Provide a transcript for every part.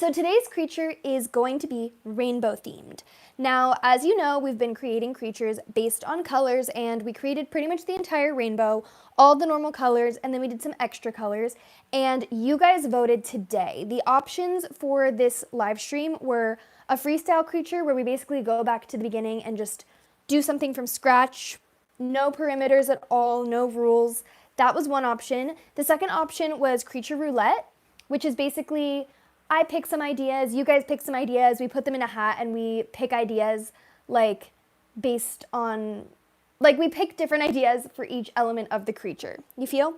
So today's creature is going to be rainbow themed. Now, as you know, we've been creating creatures based on colors, and we created pretty much the entire rainbow, all the normal colors, and then we did some extra colors, and you guys voted today. The options for this live stream were a freestyle creature where we basically go back to the beginning and just do something from scratch, no perimeters at all, no rules. That was one option. The second option was creature roulette, which is basically I pick some ideas, you guys pick some ideas, we put them in a hat and we pick ideas like based on, like we pick different ideas for each element of the creature. You feel?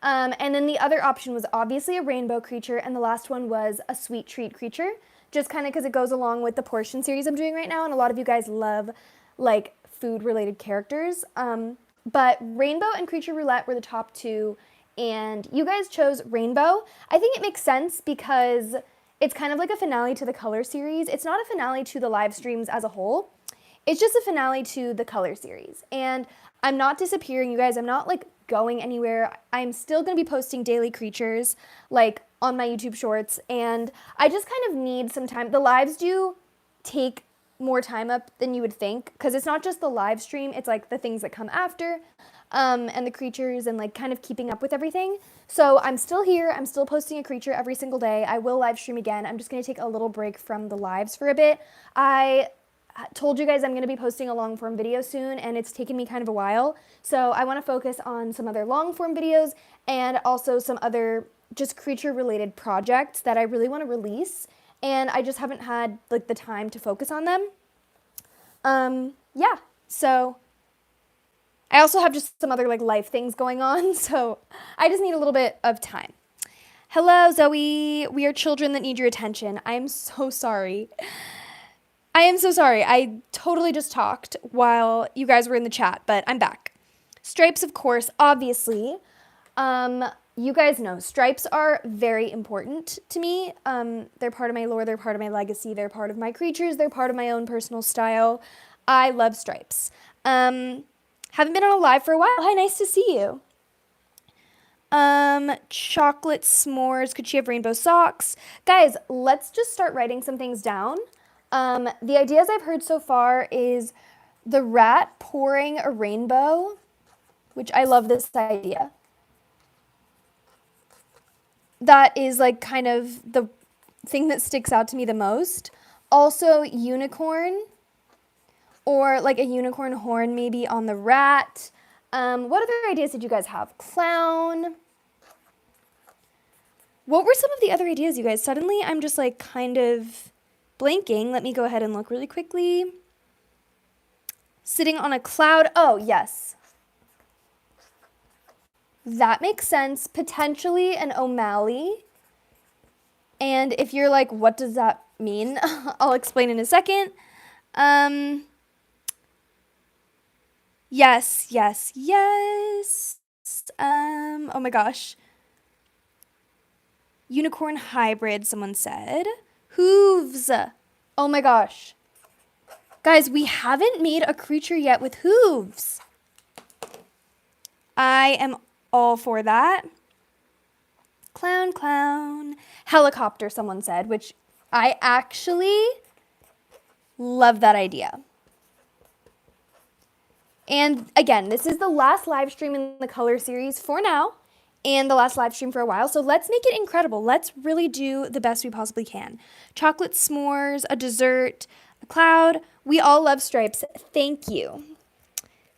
And then the other option was obviously a rainbow creature, and the last one was a sweet treat creature, just kind of because it goes along with the portion series I'm doing right now, and a lot of you guys love like food related characters. But rainbow and creature roulette were the top two, and you guys chose rainbow. I think it makes sense because it's kind of like a finale to the color series. It's not a finale to the live streams as a whole. It's just a finale to the color series. And I'm not disappearing, you guys. I'm not like going anywhere. I'm still going to be posting daily creatures like on my YouTube shorts, and I just kind of need some time. The lives do take more time up than you would think, because it's not just the live stream, it's like the things that come after, and the creatures and like kind of keeping up with everything. So I'm still here, I'm still posting a creature every single day. I will live stream again. I'm just going to take a little break from the lives for a bit. I told you guys I'm going to be posting a long form video soon, and it's taken me kind of a while. So I want to focus on some other long form videos and also some other just creature related projects that I really want to release, and I just haven't had like the time to focus on them. Yeah, so I also have just some other like life things going on, so I just need a little bit of time. Hello, Zoe. We are children that need your attention. I am so sorry. I am so sorry. I totally just talked while you guys were in the chat, but I'm back. Stripes, of course, obviously. You guys know stripes are very important to me. They're part of my lore, they're part of my legacy, they're part of my creatures, they're part of my own personal style. I love stripes. Haven't been on a live for a while. Hi, nice to see you. Chocolate s'mores. Could she have rainbow socks? Guys, let's just start writing some things down. The ideas I've heard so far is the rat pouring a rainbow, which I love this idea. That is like kind of the thing that sticks out to me the most. Also unicorn, or like a unicorn horn maybe on the rat. What other ideas did you guys have? Clown. What were some of the other ideas, you guys? Suddenly I'm just like kind of blanking. Let me go ahead and look really quickly. Sitting on a cloud. Oh, yes. That makes sense. Potentially an O'Malley. And if you're like, what does that mean? I'll explain in a second. Yes. Oh my gosh. Unicorn hybrid, someone said. Hooves. Oh my gosh. Guys, we haven't made a creature yet with hooves. I am all for that. Clown. Helicopter, someone said, which I actually love that idea. And again, this is the last live stream in the color series for now, and the last live stream for a while. So let's make it incredible. Let's really do the best we possibly can. Chocolate s'mores, a dessert, a cloud. We all love stripes. Thank you.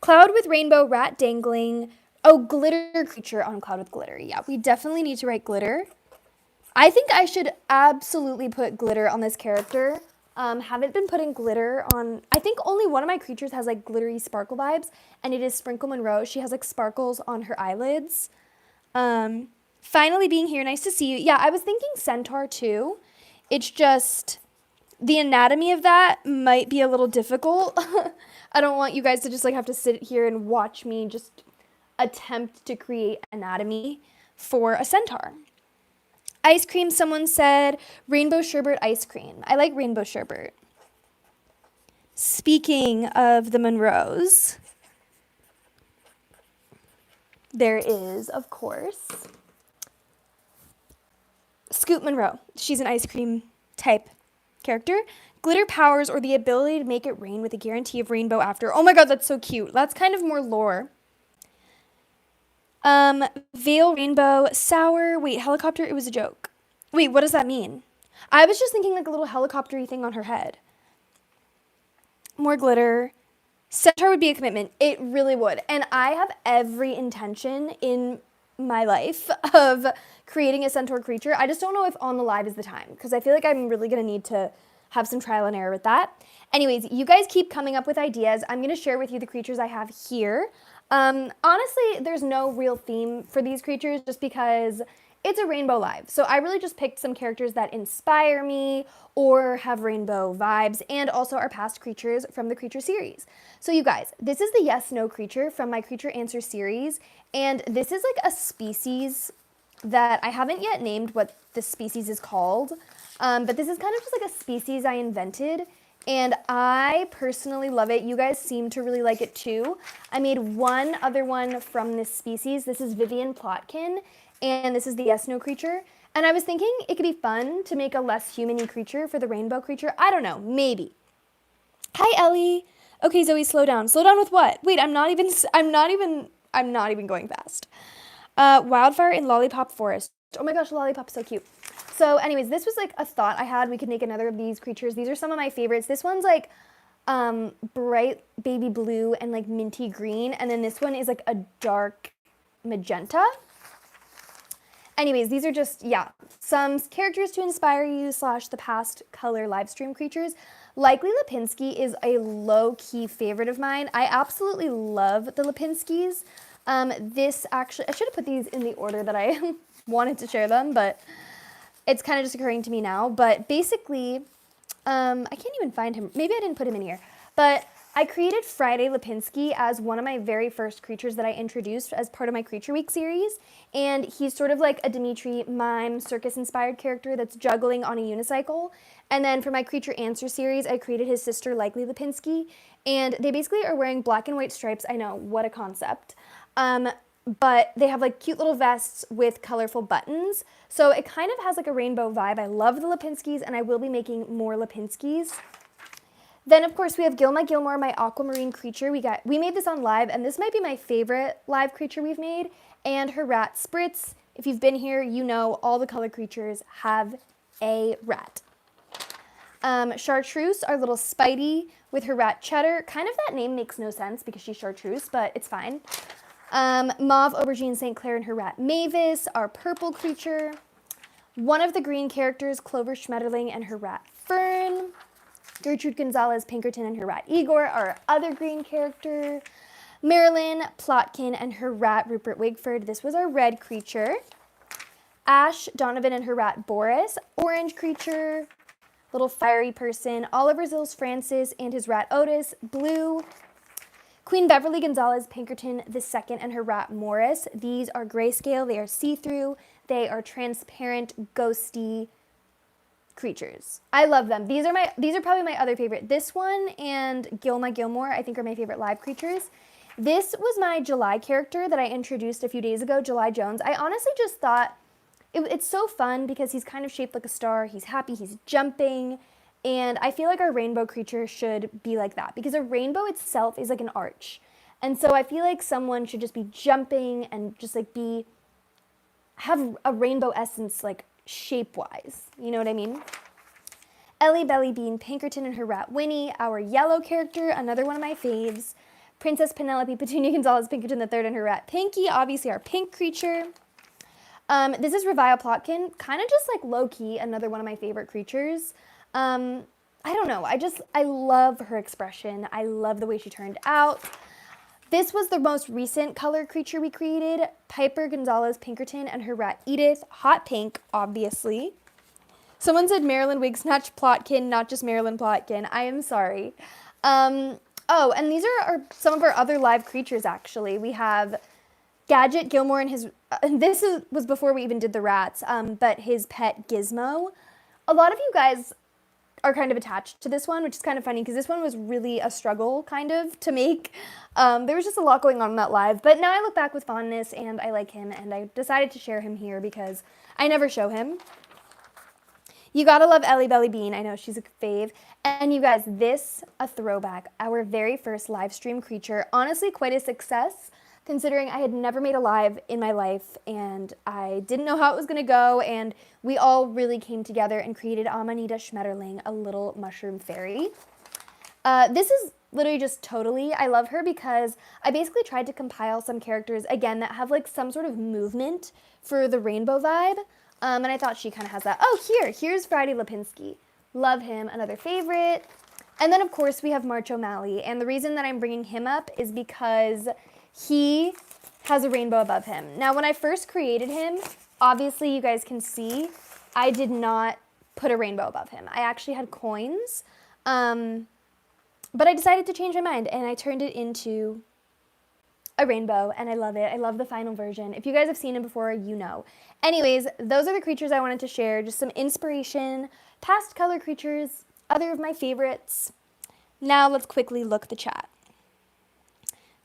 Cloud with rainbow, rat dangling. Oh, glitter creature on cloud with glitter. Yeah, we definitely need to write glitter. I think I should absolutely put glitter on this character. Haven't been putting glitter on. I think only one of my creatures has like glittery sparkle vibes, and it is Sprinkle Monroe. She has like sparkles on her eyelids. Finally being here. Nice to see you. Yeah, I was thinking centaur too. It's just the anatomy of that might be a little difficult. I don't want you guys to just like have to sit here and watch me just attempt to create anatomy for a centaur. Ice cream, someone said. Rainbow sherbet ice cream. I like rainbow sherbet. Speaking of the Monroes, there is, of course, Scoop Monroe. She's an ice cream type character. Glitter powers or the ability to make it rain with a guarantee of rainbow after. Oh my god, that's so cute. That's kind of more lore. Veil Rainbow Sour. Wait, helicopter, it was a joke. Wait, what does that mean? I was just thinking like a little helicopter-y thing on her head. More glitter. Centaur would be a commitment. It really would. And I have every intention in my life of creating a centaur creature. I just don't know if on the live is the time because I feel like I'm really going to need to have some trial and error with that. Anyways, you guys keep coming up with ideas. I'm going to share with you the creatures I have here. Honestly, there's no real theme for these creatures just because it's a rainbow live. So I really just picked some characters that inspire me or have rainbow vibes and also are past creatures from the creature series. So you guys, this is the yes no creature from my creature answer series. And this is like a species that I haven't yet named what the species is called. But this is kind of just like a species I invented. And I personally love it. You guys seem to really like it too. I made one other one from this species. This is Vivian Plotkin, and this is the yes no creature. And I was thinking it could be fun to make a less human-y creature for the rainbow creature. I don't know, maybe. Hi, Ellie. Okay, Zoe, slow down. Slow down with what? Wait, I'm not even going fast. Wildfire in Lollipop Forest. Oh my gosh, Lollipop's so cute. So anyways, this was like a thought I had. We could make another of these creatures. These are some of my favorites. This one's like bright baby blue and like minty green. And then this one is like a dark magenta. Anyways, these are just, yeah, some characters to inspire you / the past color live stream creatures. Likely Lipinski is a low-key favorite of mine. I absolutely love the Lipinskis. This actually, I should have put these in the order that I wanted to share them, but it's kind of just occurring to me now. But basically, I can't even find him. Maybe I didn't put him in here. But I created Friday Lipinski as one of my very first creatures that I introduced as part of my Creature Week series. And he's sort of like a Dimitri mime circus-inspired character that's juggling on a unicycle. And then for my Creature Answer series, I created his sister, Likely Lipinski. And they basically are wearing black and white stripes. I know, what a concept. But they have like cute little vests with colorful buttons. So it kind of has like a rainbow vibe. I love the Lipinskis and I will be making more Lipinskis. Then of course we have Gilma Gilmore, my aquamarine creature. We made this on live and this might be my favorite live creature we've made. And her rat Spritz. If you've been here, you know all the color creatures have a rat. Chartreuse, our little Spidey with her rat Cheddar. Kind of that name makes no sense because she's Chartreuse, but it's fine. Mauve Aubergine St. Clair and her rat Mavis, our purple creature. One of the green characters, Clover Schmetterling and her rat Fern. Gertrude Gonzalez Pinkerton and her rat Igor, our other green character. Marilyn Plotkin and her rat Rupert Wigford. This was our red creature. Ash Donovan and her rat Boris, orange creature. Little fiery person. Oliver Zills Francis and his rat Otis, blue. Queen Beverly Gonzalez Pinkerton II and her rat Morris. These are grayscale. They are see-through. They are transparent, ghosty creatures. I love them. These are probably my other favorite. This one and Gilma Gilmore I think are my favorite live creatures. This was my July character that I introduced a few days ago, July Jones. I honestly just thought it's so fun because he's kind of shaped like a star. He's happy. He's jumping. And I feel like our rainbow creature should be like that because a rainbow itself is like an arch. And so I feel like someone should just be jumping and just like have a rainbow essence like shape-wise. You know what I mean? Ellie Belly Bean Pinkerton and her rat Winnie, our yellow character, another one of my faves. Princess Penelope Petunia Gonzalez Pinkerton III and her rat Pinky, obviously our pink creature. This is Revile Plotkin, kind of just like low-key, another one of my favorite creatures. I don't know, I love her expression. I love the way she turned out. This was the most recent color creature we created, Piper Gonzalez Pinkerton and her rat Edith, hot pink, obviously. Someone said Marilyn Wigsnatch Plotkin, not just Marilyn Plotkin. I am sorry. Oh, and these are some of our other live creatures, actually. We have Gadget Gilmore and his, was before we even did the rats, but his pet Gizmo. A lot of you guys are kind of attached to this one, which is kind of funny because this one was really a struggle kind of to make. There was just a lot going on in that live, but now I look back with fondness and I like him and I decided to share him here because I never show him. You gotta love Ellie Belly Bean. I know, she's a fave. And you guys, this, a throwback, our very first live stream creature. Honestly, quite a success, considering I had never made a live in my life, and I didn't know how it was gonna go, and we all really came together and created Amanita Schmetterling, a little mushroom fairy. This is literally just totally, I love her because I basically tried to compile some characters, again, that have like some sort of movement for the rainbow vibe. And I thought she kind of has that. Oh, here's Friday Lipinski. Love him, another favorite. And then, of course, we have March O'Malley. And the reason that I'm bringing him up is because he has a rainbow above him. Now, when I first created him, obviously you guys can see, I did not put a rainbow above him. I actually had coins. But I decided to change my mind, and I turned it into a rainbow, and I love it. I love the final version. If you guys have seen him before, you know. Anyways, those are the creatures I wanted to share. Just some inspiration, past color creatures, other of my favorites. Now let's quickly look the chat.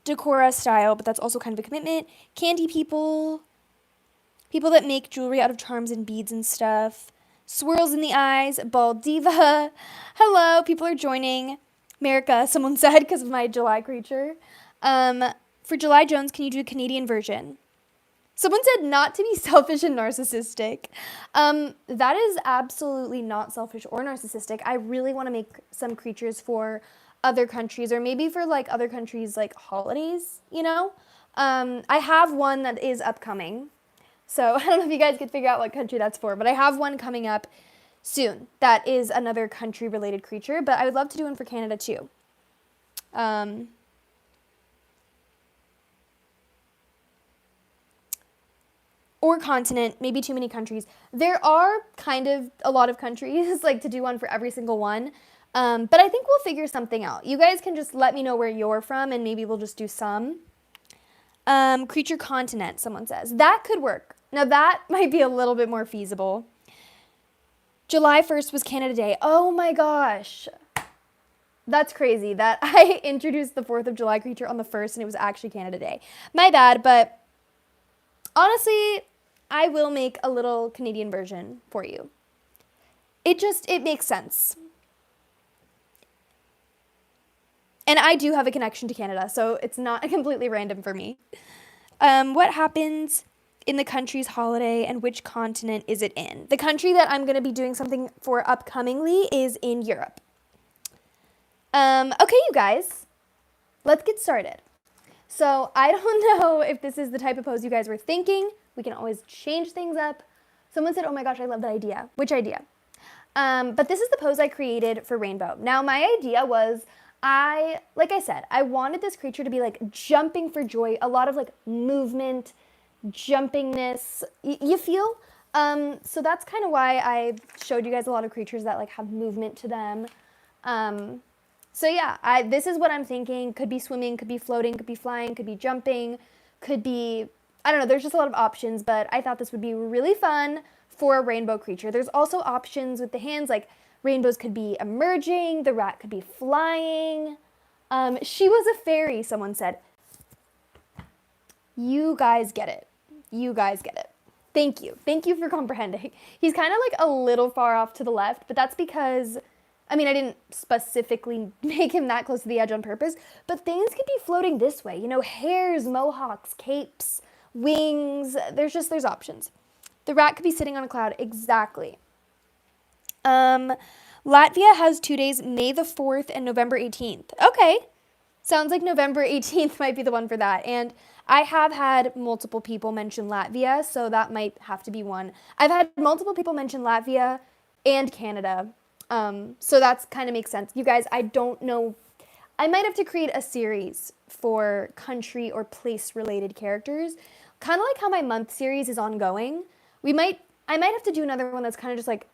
Decora style, but that's also kind of a commitment. Candy people. People that make jewelry out of charms and beads and stuff. Swirls in the eyes. Bald diva. Hello, people are joining. America, someone said, because of my July creature. For July Jones, can you do a Canadian version? Someone said not to be selfish and narcissistic. That is absolutely not selfish or narcissistic. I really want to make some creatures for other countries, or maybe for like other countries like holidays, you know? I have one that is upcoming. So I don't know if you guys could figure out what country that's for, but I have one coming up soon. That is another country-related creature, but I would love to do one for Canada too. Or continent, maybe too many countries. There are kind of a lot of countries, like to do one for every single one, but I think we'll figure something out. You guys can just let me know where you're from, and maybe we'll just do some. Creature continent, someone says. That could work. Now that might be a little bit more feasible. July 1st was Canada Day. Oh my gosh. That's crazy that I introduced the 4th of July creature on the 1st and it was actually Canada Day. My bad, but honestly, I will make a little Canadian version for you. It makes sense. And I do have a connection to Canada, so it's not completely random for me. What happens in the country's holiday, and which continent is it in? The country that I'm going to be doing something for upcomingly is in Europe. Okay, you guys, let's get started. So I don't know if this is the type of pose you guys were thinking. We can always change things up. Someone said, oh my gosh, I love that idea. Which idea? But this is the pose I created for Rainbow. Now, my idea was, like I said, I wanted this creature to be like jumping for joy, a lot of like movement, jumpingness, you feel? So that's kind of why I showed you guys a lot of creatures that like have movement to them. So yeah, this is what I'm thinking. Could be swimming, could be floating, could be flying, could be jumping, could be, I don't know, there's just a lot of options, but I thought this would be really fun for a rainbow creature. There's also options with the hands, like rainbows could be emerging, the rat could be flying. She was a fairy, someone said. You guys get it. You guys get it. Thank you. Thank you for comprehending. He's kind of like a little far off to the left, but that's because, I mean, I didn't specifically make him that close to the edge on purpose, but things could be floating this way. You know, hairs, mohawks, capes, wings. There's options. The rat could be sitting on a cloud. Exactly. Latvia has 2 days, May the 4th and November 18th. Okay. Sounds like November 18th might be the one for that. And I have had multiple people mention Latvia, so that might have to be one. I've had multiple people mention Latvia and Canada, so that's kind of makes sense. You guys, I don't know. I might have to create a series for country or place-related characters, kind of like how my month series is ongoing. I might have to do another one that's kind of just like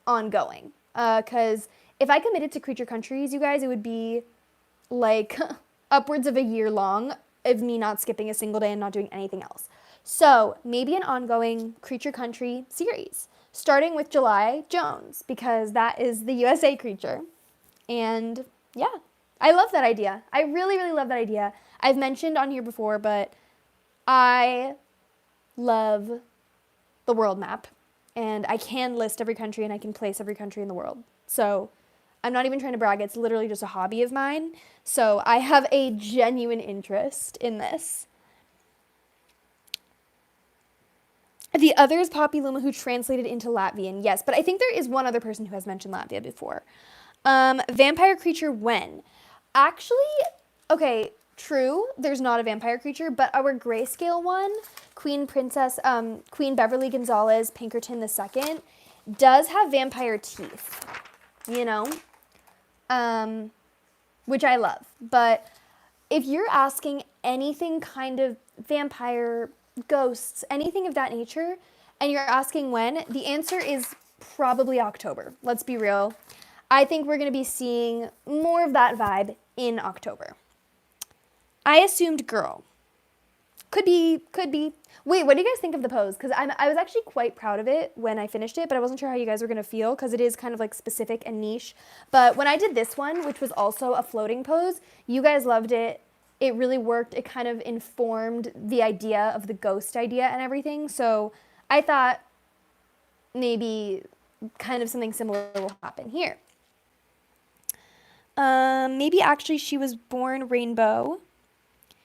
ongoing, because if I committed to creature countries, you guys, it would be like upwards of a year long of me not skipping a single day and not doing anything else. So maybe an ongoing creature country series, starting with July Jones, because that is the USA creature. And yeah, I love that idea. I really, really love that idea. I've mentioned on here before, but I love the world map. and I can list every country and I can place every country in the world. So I'm not even trying to brag. It's literally just a hobby of mine. So I have a genuine interest in this. The other is Poppy Luma, who translated into Latvian. Yes, but I think there is one other person who has mentioned Latvia before. Vampire creature when? Actually, okay, true, there's not a vampire creature, but our grayscale one, Queen Beverly Gonzalez Pinkerton II, does have vampire teeth, you know, which I love. But if you're asking anything kind of vampire, ghosts, anything of that nature, and you're asking when, the answer is probably October. Let's be real. I think we're going to be seeing more of that vibe in October. I assumed girl. Could be. Wait, what do you guys think of the pose? Because I was actually quite proud of it when I finished it, but I wasn't sure how you guys were going to feel because it is kind of like specific and niche. But when I did this one, which was also a floating pose, you guys loved it. It really worked. It kind of informed the idea of the ghost idea and everything. So I thought maybe kind of something similar will happen here. Maybe actually she was born rainbow.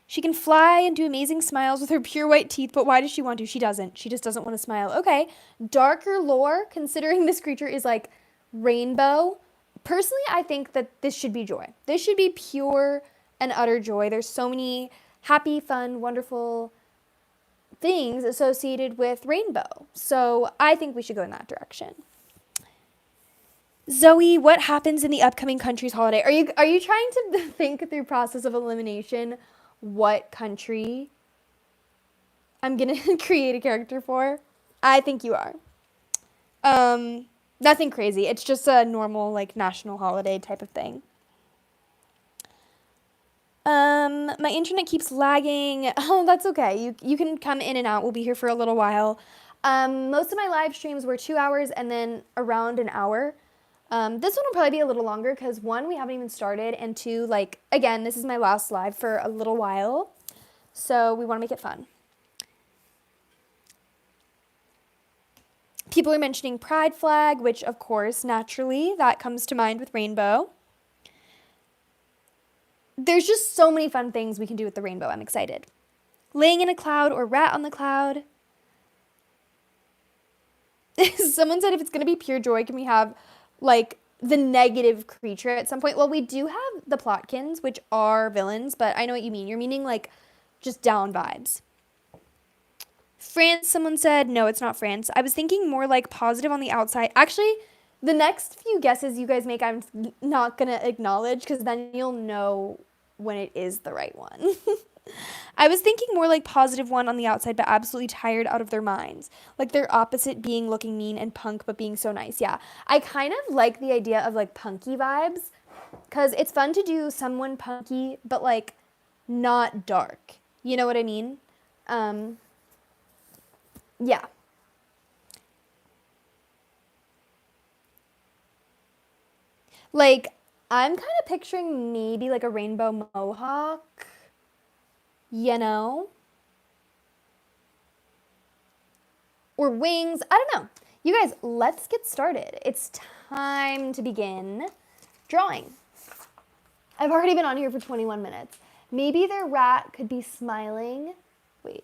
She can fly and do amazing smiles with her pure white teeth, but why does she want to? She doesn't. She just doesn't want to smile. Okay, darker lore, considering this creature is like rainbow. Personally, I think that this should be joy. This should be pure and utter joy. There's so many happy, fun, wonderful things associated with rainbow. So I think we should go in that direction. Zoe, what happens in the upcoming country's holiday? Are you trying to think through process of elimination what country I'm going to create a character for? I think you are. Nothing crazy. It's just a normal like national holiday type of thing. My internet keeps lagging. Oh, that's okay. You can come in and out. We'll be here for a little while. Most of my live streams were 2 hours and then around an hour. This one will probably be a little longer because one, we haven't even started, and two, like, again, this is my last live for a little while, so we want to make it fun. People are mentioning pride flag, which, of course, naturally, that comes to mind with rainbow. There's just so many fun things we can do with the rainbow. I'm excited. Laying in a cloud or rat on the cloud. Someone said if it's going to be pure joy, can we have like the negative creature at some point? Well, we do have the Plotkins, which are villains, but I know what you mean. You're meaning like just down vibes. France, someone said. No, it's not France. I was thinking more like positive on the outside. Actually, the next few guesses you guys make, I'm not going to acknowledge because then you'll know when it is the right one. I was thinking more like positive one on the outside, but absolutely tired out of their minds. Like their opposite being looking mean and punk, but being so nice. Yeah, I kind of like the idea of like punky vibes because it's fun to do someone punky, but like not dark. You know what I mean? Yeah. Like, I'm kind of picturing maybe like a rainbow mohawk, you know? Or wings. I don't know. You guys, let's get started. It's time to begin drawing. I've already been on here for 21 minutes. Maybe their rat could be smiling. Wait.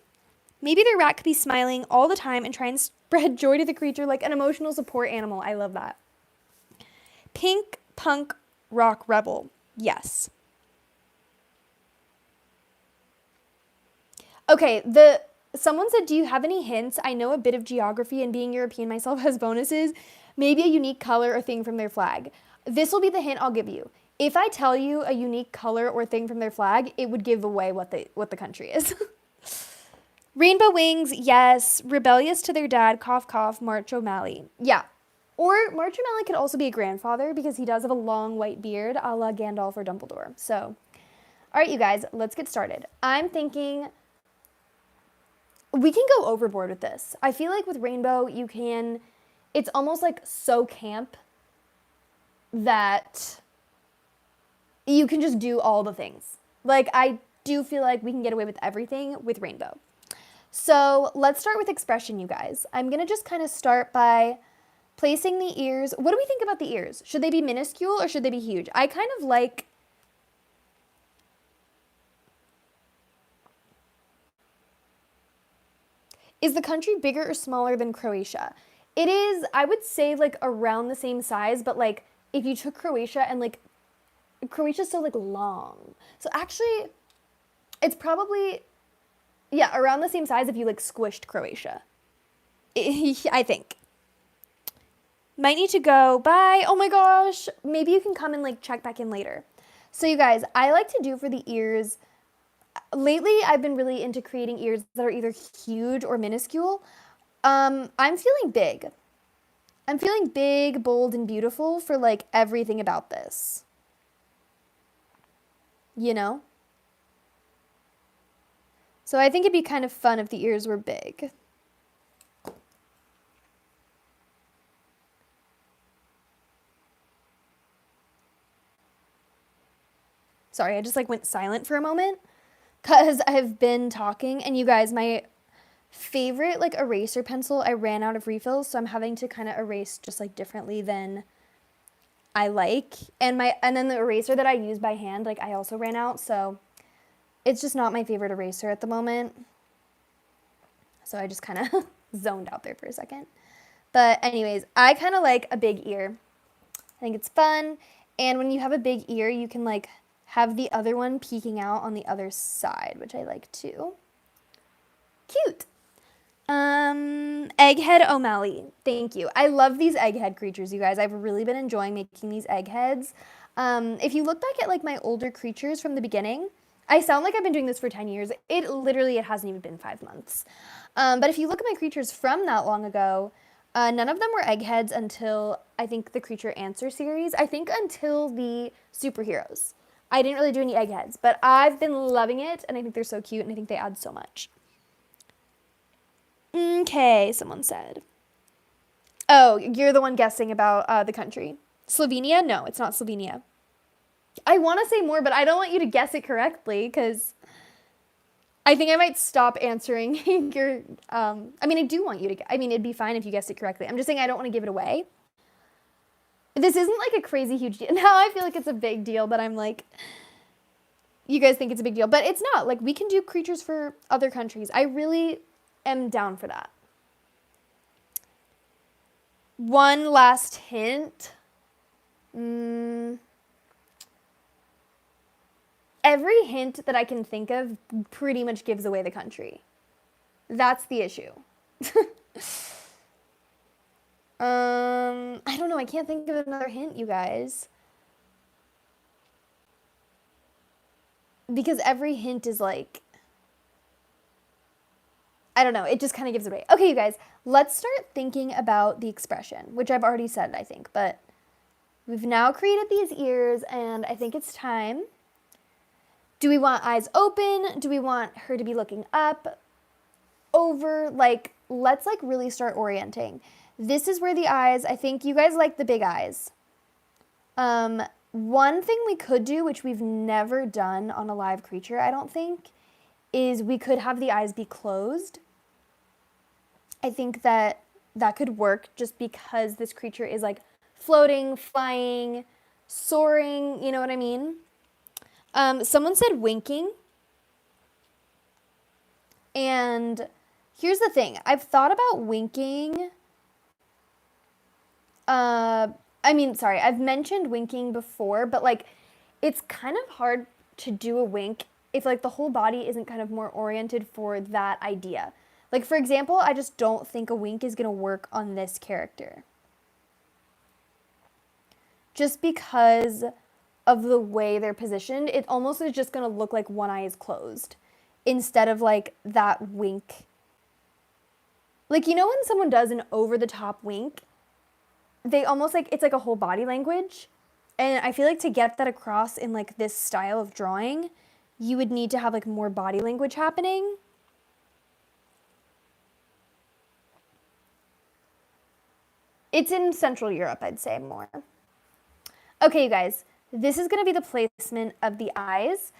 Maybe their rat could be smiling all the time and try and spread joy to the creature like an emotional support animal. I love that. Pink punk rock rebel. Yes. Okay, someone said, do you have any hints? I know a bit of geography and being European myself has bonuses. Maybe a unique color or thing from their flag. This will be the hint I'll give you. If I tell you a unique color or thing from their flag, it would give away what the country is. Rainbow wings, yes. Rebellious to their dad, cough cough, March O'Malley. Yeah. Or March O'Malley could also be a grandfather because he does have a long white beard a la Gandalf or Dumbledore. So, all right, you guys, let's get started. I'm thinking we can go overboard with this. I feel like with rainbow, it's almost like so camp that you can just do all the things. Like, I do feel like we can get away with everything with rainbow. So let's start with expression, you guys. I'm going to just kind of start by placing the ears. What do we think about the ears? Should they be minuscule or should they be huge? I kind of like... Is the country bigger or smaller than Croatia? It is, I would say, like, around the same size, but, like, if you took Croatia and, like, Croatia's so, like, long. So, actually, it's probably, yeah, around the same size if you, like, squished Croatia. I think. Might need to go. Bye. Oh, my gosh. Maybe you can come and, like, check back in later. So, you guys, I like to do for the ears... Lately, I've been really into creating ears that are either huge or minuscule. I'm feeling big. I'm feeling big, bold, and beautiful for, like, everything about this. You know? So I think it'd be kind of fun if the ears were big. Sorry, I just, like, went silent for a moment because I've been talking. And you guys, my favorite, like, eraser pencil, I ran out of refills, so I'm having to kind of erase just, like, differently than I like. And then the eraser that I use by hand, like, I also ran out, so it's just not my favorite eraser at the moment. So I just kind of zoned out there for a second. But anyways, I kind of like a big ear. I think it's fun. And when you have a big ear, you can, like, have the other one peeking out on the other side, which I like too. Cute. Egghead O'Malley. Thank you. I love these egghead creatures, you guys. I've really been enjoying making these eggheads. If you look back at, like, my older creatures from the beginning, I sound like I've been doing this for 10 years. It hasn't even been 5 months. But if you look at my creatures from that long ago, none of them were eggheads until, I think, the Creature Answer series. I think until the superheroes. I didn't really do any eggheads, but I've been loving it, and I think they're so cute, and I think they add so much. Okay, someone said. Oh, you're the one guessing about the country. Slovenia? No, it's not Slovenia. I want to say more, but I don't want you to guess it correctly, because I think I might stop answering your... I mean, I do want you to... I mean, it'd be fine if you guessed it correctly. I'm just saying I don't want to give it away. This isn't, like, a crazy huge deal. Now I feel like it's a big deal, but I'm like... You guys think it's a big deal, but it's not. Like, we can do creatures for other countries. I really am down for that. One last hint. Every hint that I can think of pretty much gives away the country. That's the issue. I don't know. I can't think of another hint, you guys. Because every hint is like... I don't know. It just kind of gives it away. Okay, you guys. Let's start thinking about the expression, which I've already said, I think. But we've now created these ears, and I think it's time. Do we want eyes open? Do we want her to be looking up? Over? Like, let's, like, really start orienting. This is where the eyes, I think you guys like the big eyes. One thing we could do, which we've never done on a live creature, I don't think, is we could have the eyes be closed. I think that could work just because this creature is, like, floating, flying, soaring, you know what I mean? Someone said winking. And here's the thing. I've thought about winking. I've mentioned winking before, but, like, it's kind of hard to do a wink if, like, the whole body isn't kind of more oriented for that idea. Like, for example, I just don't think a wink is going to work on this character. Just because of the way they're positioned, it almost is just going to look like one eye is closed instead of, like, that wink. Like, you know when someone does an over-the-top wink, they almost, like, it's like a whole body language. And I feel like to get that across in, like, this style of drawing, you would need to have, like, more body language happening. It's in Central Europe, I'd say, more. Okay, you guys, this is going to be the placement of the eyes.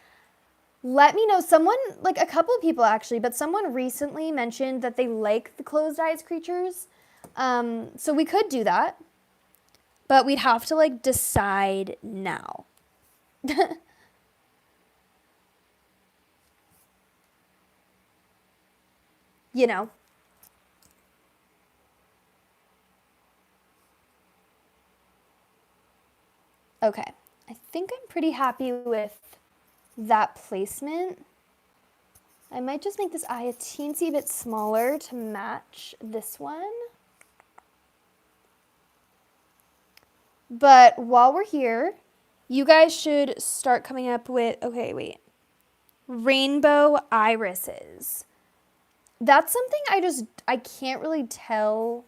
Let me know. Someone, like a couple of people actually, but someone recently mentioned that they like the closed eyes creatures. So we could do that, but we'd have to like decide now. You know? Okay. I think I'm pretty happy with that placement. I might just make this eye a teensy bit smaller to match this one. But while we're here, you guys should start coming up with, okay, wait. Rainbow irises. That's something I can't really tell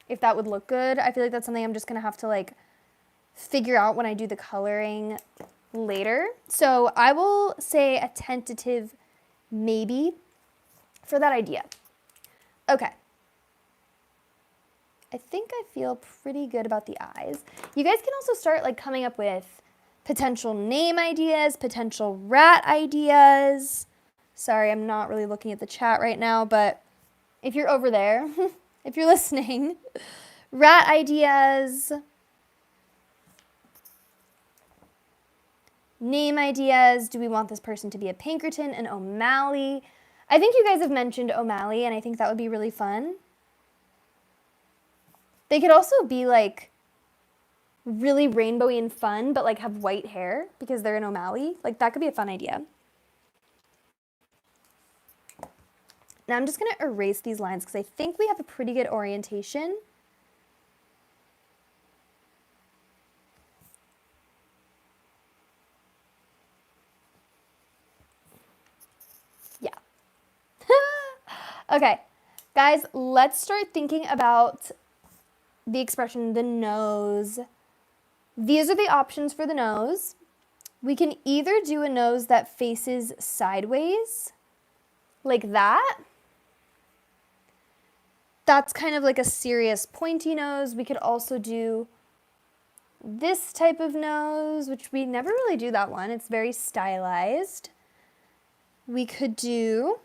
if that would look good. I feel like that's something I'm just gonna have to like figure out when I do the coloring later. So I will say a tentative maybe for that idea. Okay. I think I feel pretty good about the eyes. You guys can also start like coming up with potential name ideas, potential rat ideas. Sorry, I'm not really looking at the chat right now, but if you're over there, if you're listening, rat ideas, name ideas. Do we want this person to be a Pinkerton, an O'Malley? I think you guys have mentioned O'Malley, and I think that would be really fun. They could also be like really rainbowy and fun, but like have white hair because they're an O'Malley. Like that could be a fun idea. Now I'm just gonna erase these lines because I think we have a pretty good orientation. Yeah. Okay, guys, let's start thinking about the expression, the nose. These are the options for the nose. We can either do a nose that faces sideways, like that. That's kind of like a serious pointy nose. We could also do this type of nose, which we never really do that one. It's very stylized. We could do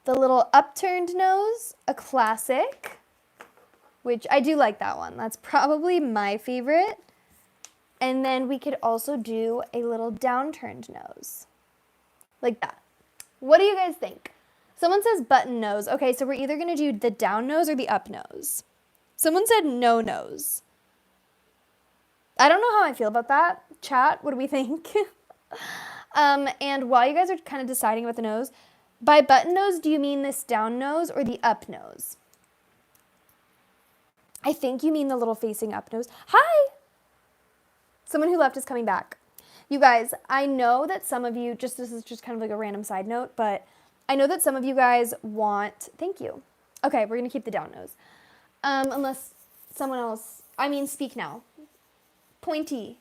the little upturned nose, a classic, which I do like that one. That's probably my favorite. And then we could also do a little downturned nose, like that. What do you guys think? Someone says button nose. Okay, so we're either going to do the down nose or the up nose. Someone said no nose. I don't know how I feel about that. Chat, what do we think? And while you guys are kind of deciding about the nose, by button nose, do you mean this down nose or the up nose? I think you mean the little facing up nose. Hi! Someone who left is coming back. You guys, I know that some of you, this is just kind of like a random side note, but I know that some of you guys want, thank you. Okay, we're gonna keep the down nose. Unless someone else, speak now. Pointy.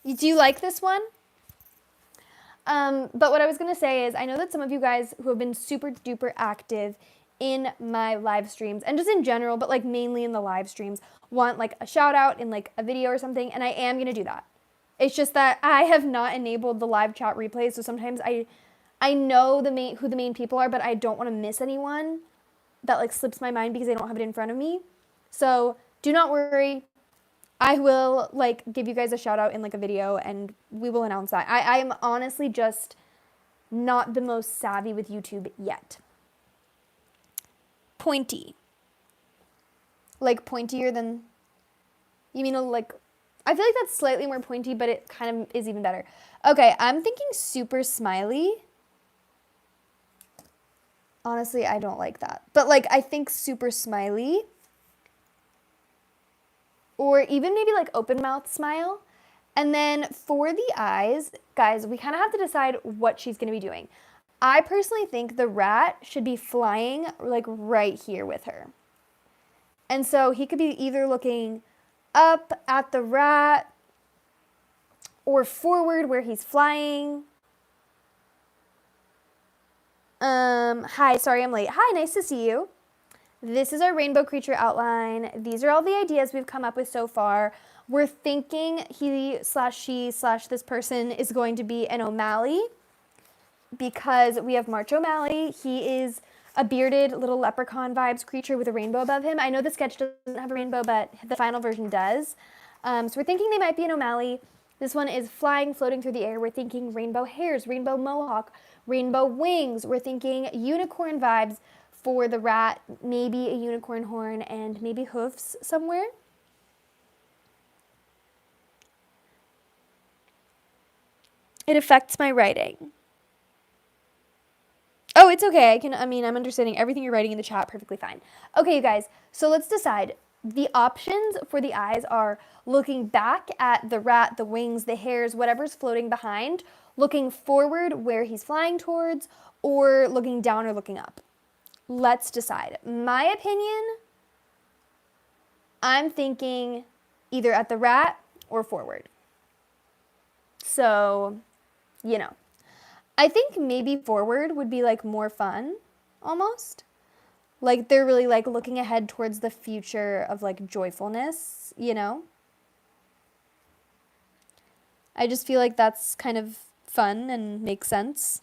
Do you like this one? But what I was gonna say is, I know that some of you guys who have been super duper active in my live streams, and just in general, but like mainly in the live streams, want like a shout out in like a video or something, and I am gonna do that. It's just that I have not enabled the live chat replays, so sometimes I know who the main people are, but I don't want to miss anyone. That like slips my mind because I don't have it in front of me. So do not worry. I will like give you guys a shout out in like a video, and we will announce that. I am honestly just not the most savvy with YouTube yet. Pointy. Like pointier than, you mean like, I feel like that's slightly more pointy, but it kind of is even better. Okay, I'm thinking super smiley. Honestly, I don't like that. But like, I think super smiley. Or even maybe like open mouth smile. And then for the eyes, guys, we kind of have to decide what she's going to be doing. I personally think the rat should be flying like right here with her. And so he could be either looking up at the rat or forward where he's flying. Hi, sorry I'm late. Hi, nice to see you. This is our rainbow creature outline. These are all the ideas we've come up with so far. We're thinking he/she/this person is going to be an O'Malley because we have March O'Malley. He is a bearded little leprechaun vibes creature with a rainbow above him. I know the sketch doesn't have a rainbow, but the final version does. So we're thinking they might be an O'Malley. This one is flying, floating through the air. We're thinking rainbow hairs, rainbow mohawk, rainbow wings. We're thinking unicorn vibes for the rat, maybe a unicorn horn and maybe hoofs somewhere. It affects my writing. Oh, it's okay. I'm understanding everything you're writing in the chat perfectly fine. Okay, you guys, so let's decide. The options for the eyes are looking back at the rat, the wings, the hairs, whatever's floating behind, looking forward where he's flying towards, or looking down or looking up. Let's decide. My opinion, I'm thinking either at the rat or forward. So, you know. I think maybe forward would be like more fun, almost. Like they're really like looking ahead towards the future of like joyfulness, you know? I just feel like that's kind of fun and makes sense.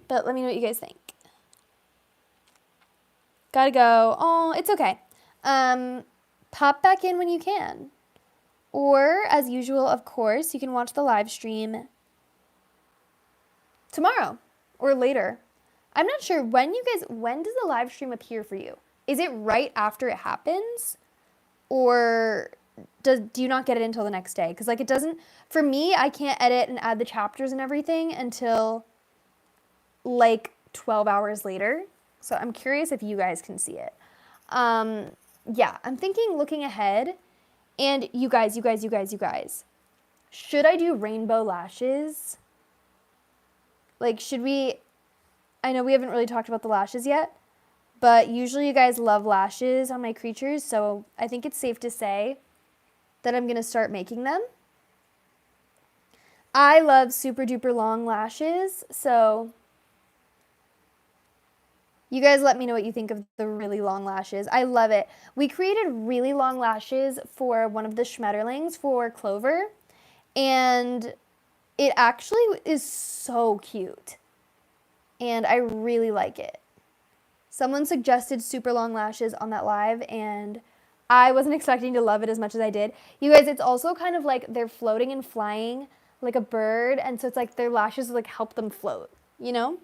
But let me know what you guys think. Gotta go. Oh, it's okay. Pop back in when you can. Or, as usual, of course, you can watch the live stream tomorrow or later. I'm not sure when does the live stream appear for you? Is it right after it happens? Or do you not get it until the next day? Because like it doesn't, for me, I can't edit and add the chapters and everything until like 12 hours later. So I'm curious if you guys can see it. Yeah, I'm thinking looking ahead. And you guys, should I do rainbow lashes? Like, should we, I know we haven't really talked about the lashes yet, but usually you guys love lashes on my creatures, so I think it's safe to say that I'm going to start making them. I love super duper long lashes, so you guys let me know what you think of the really long lashes. I love it. We created really long lashes for one of the Schmetterlings for Clover, and it actually is so cute, and I really like it. Someone suggested super long lashes on that live, and I wasn't expecting to love it as much as I did. You guys, it's also kind of like they're floating and flying like a bird, and so it's like their lashes like help them float, you know?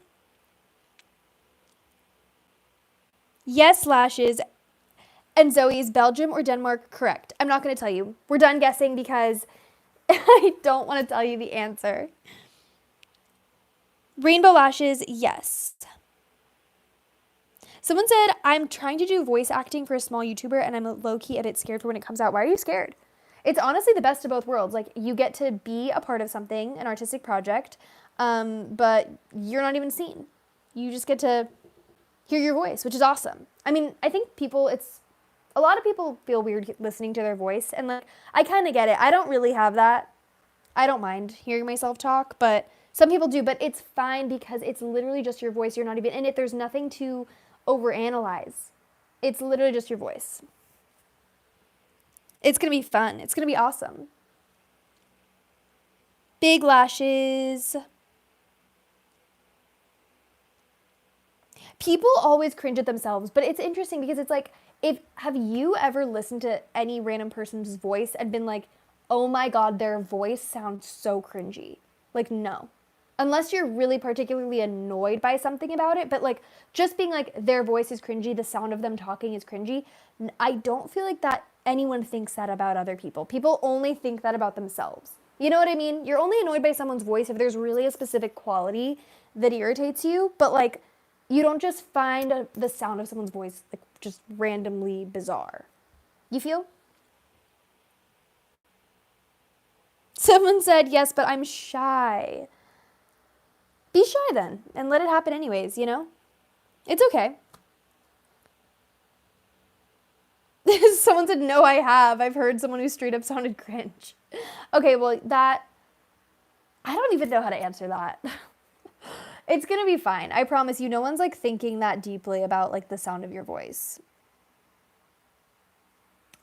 Yes, lashes. And Zoe's Belgium or Denmark? Correct. I'm not going to tell you. We're done guessing because I don't want to tell you the answer. Rainbow lashes, yes. Someone said, I'm trying to do voice acting for a small YouTuber and I'm low-key a bit scared for when it comes out. Why are you scared? It's honestly the best of both worlds. Like, you get to be a part of something, an artistic project, but you're not even seen. You just get to hear your voice, which is awesome. I mean, I think a lot of people feel weird listening to their voice, and like, I kind of get it. I don't really have that. I don't mind hearing myself talk, but some people do, but it's fine because it's literally just your voice. You're not even in it. There's nothing to overanalyze. It's literally just your voice. It's going to be fun. It's going to be awesome. Big lashes. People always cringe at themselves, but it's interesting because it's like, have you ever listened to any random person's voice and been like, oh my God, their voice sounds so cringy? Like, no. Unless you're really particularly annoyed by something about it, but like just being like, their voice is cringy, the sound of them talking is cringy. I don't feel like that anyone thinks that about other people. People only think that about themselves. You know what I mean? You're only annoyed by someone's voice if there's really a specific quality that irritates you, but like, you don't just find the sound of someone's voice like just randomly bizarre. You feel? Someone said, yes, but I'm shy. Be shy then and let it happen anyways, you know? It's okay. Someone said, no, I have. I've heard someone who straight up sounded cringe. Okay, well, I don't even know how to answer that. It's gonna be fine. I promise you, no one's like thinking that deeply about like the sound of your voice.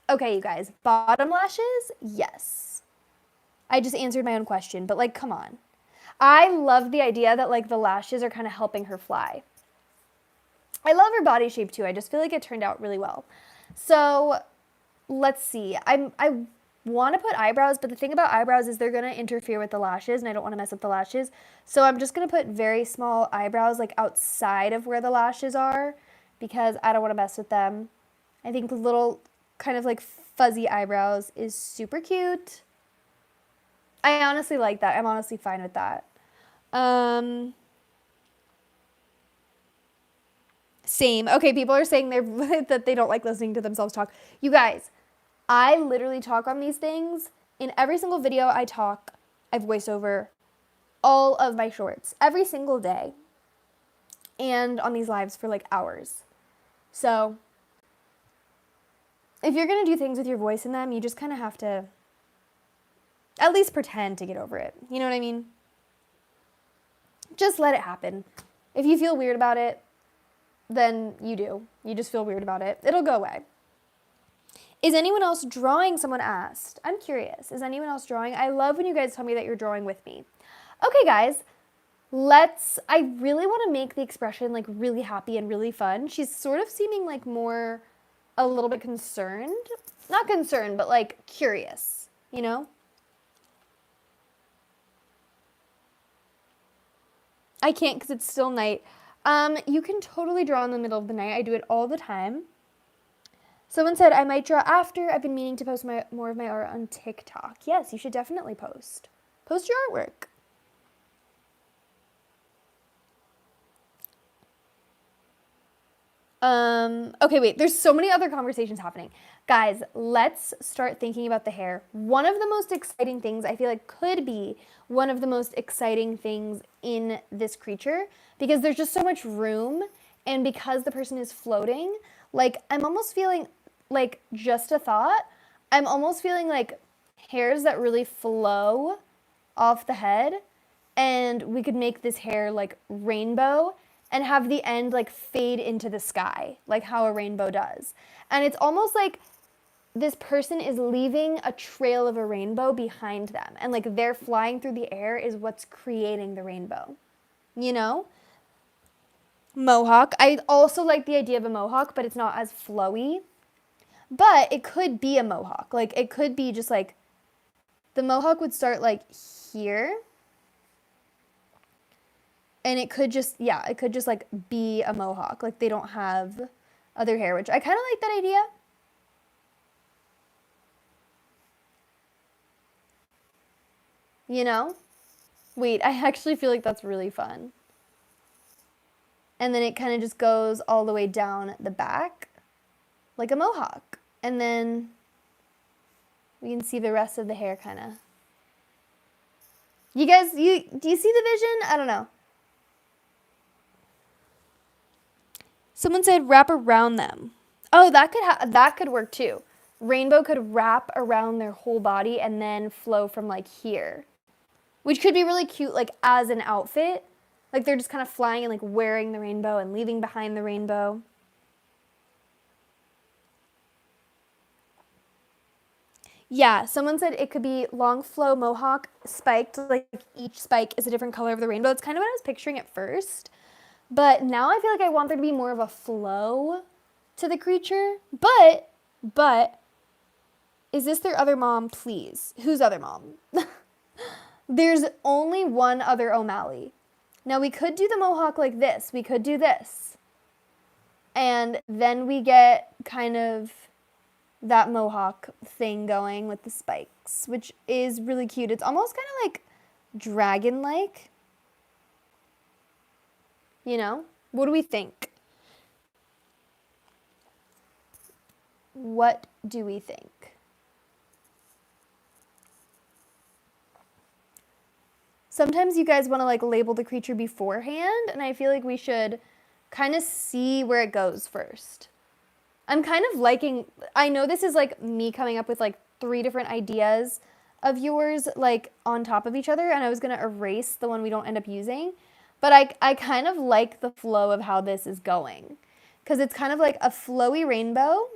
Okay, you guys, bottom lashes? Yes. I just answered my own question, but like, come on. I love the idea that like the lashes are kind of helping her fly. I love her body shape too. I just feel like it turned out really well. So let's see. I want to put eyebrows, but the thing about eyebrows is they're going to interfere with the lashes, and I don't want to mess up the lashes. So I'm just going to put very small eyebrows like outside of where the lashes are because I don't want to mess with them. I think little kind of like fuzzy eyebrows is super cute. I honestly like that. I'm honestly fine with that. Same. Okay, people are saying that they don't like listening to themselves talk. You guys, I literally talk on these things. In every single video I talk, I voice over all of my shorts every single day. And on these lives for like hours. So if you're going to do things with your voice in them, you just kind of have to at least pretend to get over it. You know what I mean? Just let it happen. If you feel weird about it, then you do. You just feel weird about it. It'll go away. Is anyone else drawing? Someone asked. I'm curious. Is anyone else drawing? I love when you guys tell me that you're drawing with me. Okay, guys. I really want to make the expression like really happy and really fun. She's sort of seeming like more a little bit concerned. Not concerned, but like curious, you know? I can't because it's still night. You can totally draw in the middle of the night. I do it all the time. Someone said I might draw after. I've been meaning to post more of my art on TikTok. Yes, you should definitely post. Post your artwork. Okay, wait, there's so many other conversations happening. Guys, let's start thinking about the hair. One of the most exciting things I feel like could be one of the most exciting things in this creature because there's just so much room and because the person is floating, like I'm almost feeling like just a thought. I'm almost feeling like hairs that really flow off the head and we could make this hair like rainbow and have the end like fade into the sky, like how a rainbow does. And it's almost like this person is leaving a trail of a rainbow behind them. And like they're flying through the air is what's creating the rainbow. You know? Mohawk. I also like the idea of a mohawk, but it's not as flowy. But it could be a mohawk. Like it could be just like, the mohawk would start like here. And it could just, yeah, it could just like be a mohawk. Like they don't have other hair, which I kind of like that idea. You know? Wait, I actually feel like that's really fun. And then it kind of just goes all the way down the back like a mohawk. And then we can see the rest of the hair kind of. You guys, do you see the vision? I don't know. Someone said wrap around them. Oh, that could work too. Rainbow could wrap around their whole body and then flow from like here. Which could be really cute like as an outfit. Like they're just kind of flying and like wearing the rainbow and leaving behind the rainbow. Yeah, someone said it could be long flow mohawk spiked, like each spike is a different color of the rainbow. It's kind of what I was picturing at first. But now I feel like I want there to be more of a flow to the creature. But, is this their other mom? Please. Whose other mom? There's only one other O'Malley. Now we could do the mohawk like this. We could do this. And then we get kind of that mohawk thing going with the spikes, which is really cute. It's almost kind of like dragon-like. You know? What do we think? What do we think? Sometimes you guys want to like label the creature beforehand, and I feel like we should kind of see where it goes first. I'm kind of liking, I know this is like me coming up with like 3 different ideas of yours like on top of each other, and I was going to erase the one we don't end up using. But I kind of like the flow of how this is going. Because it's kind of like a flowy rainbow,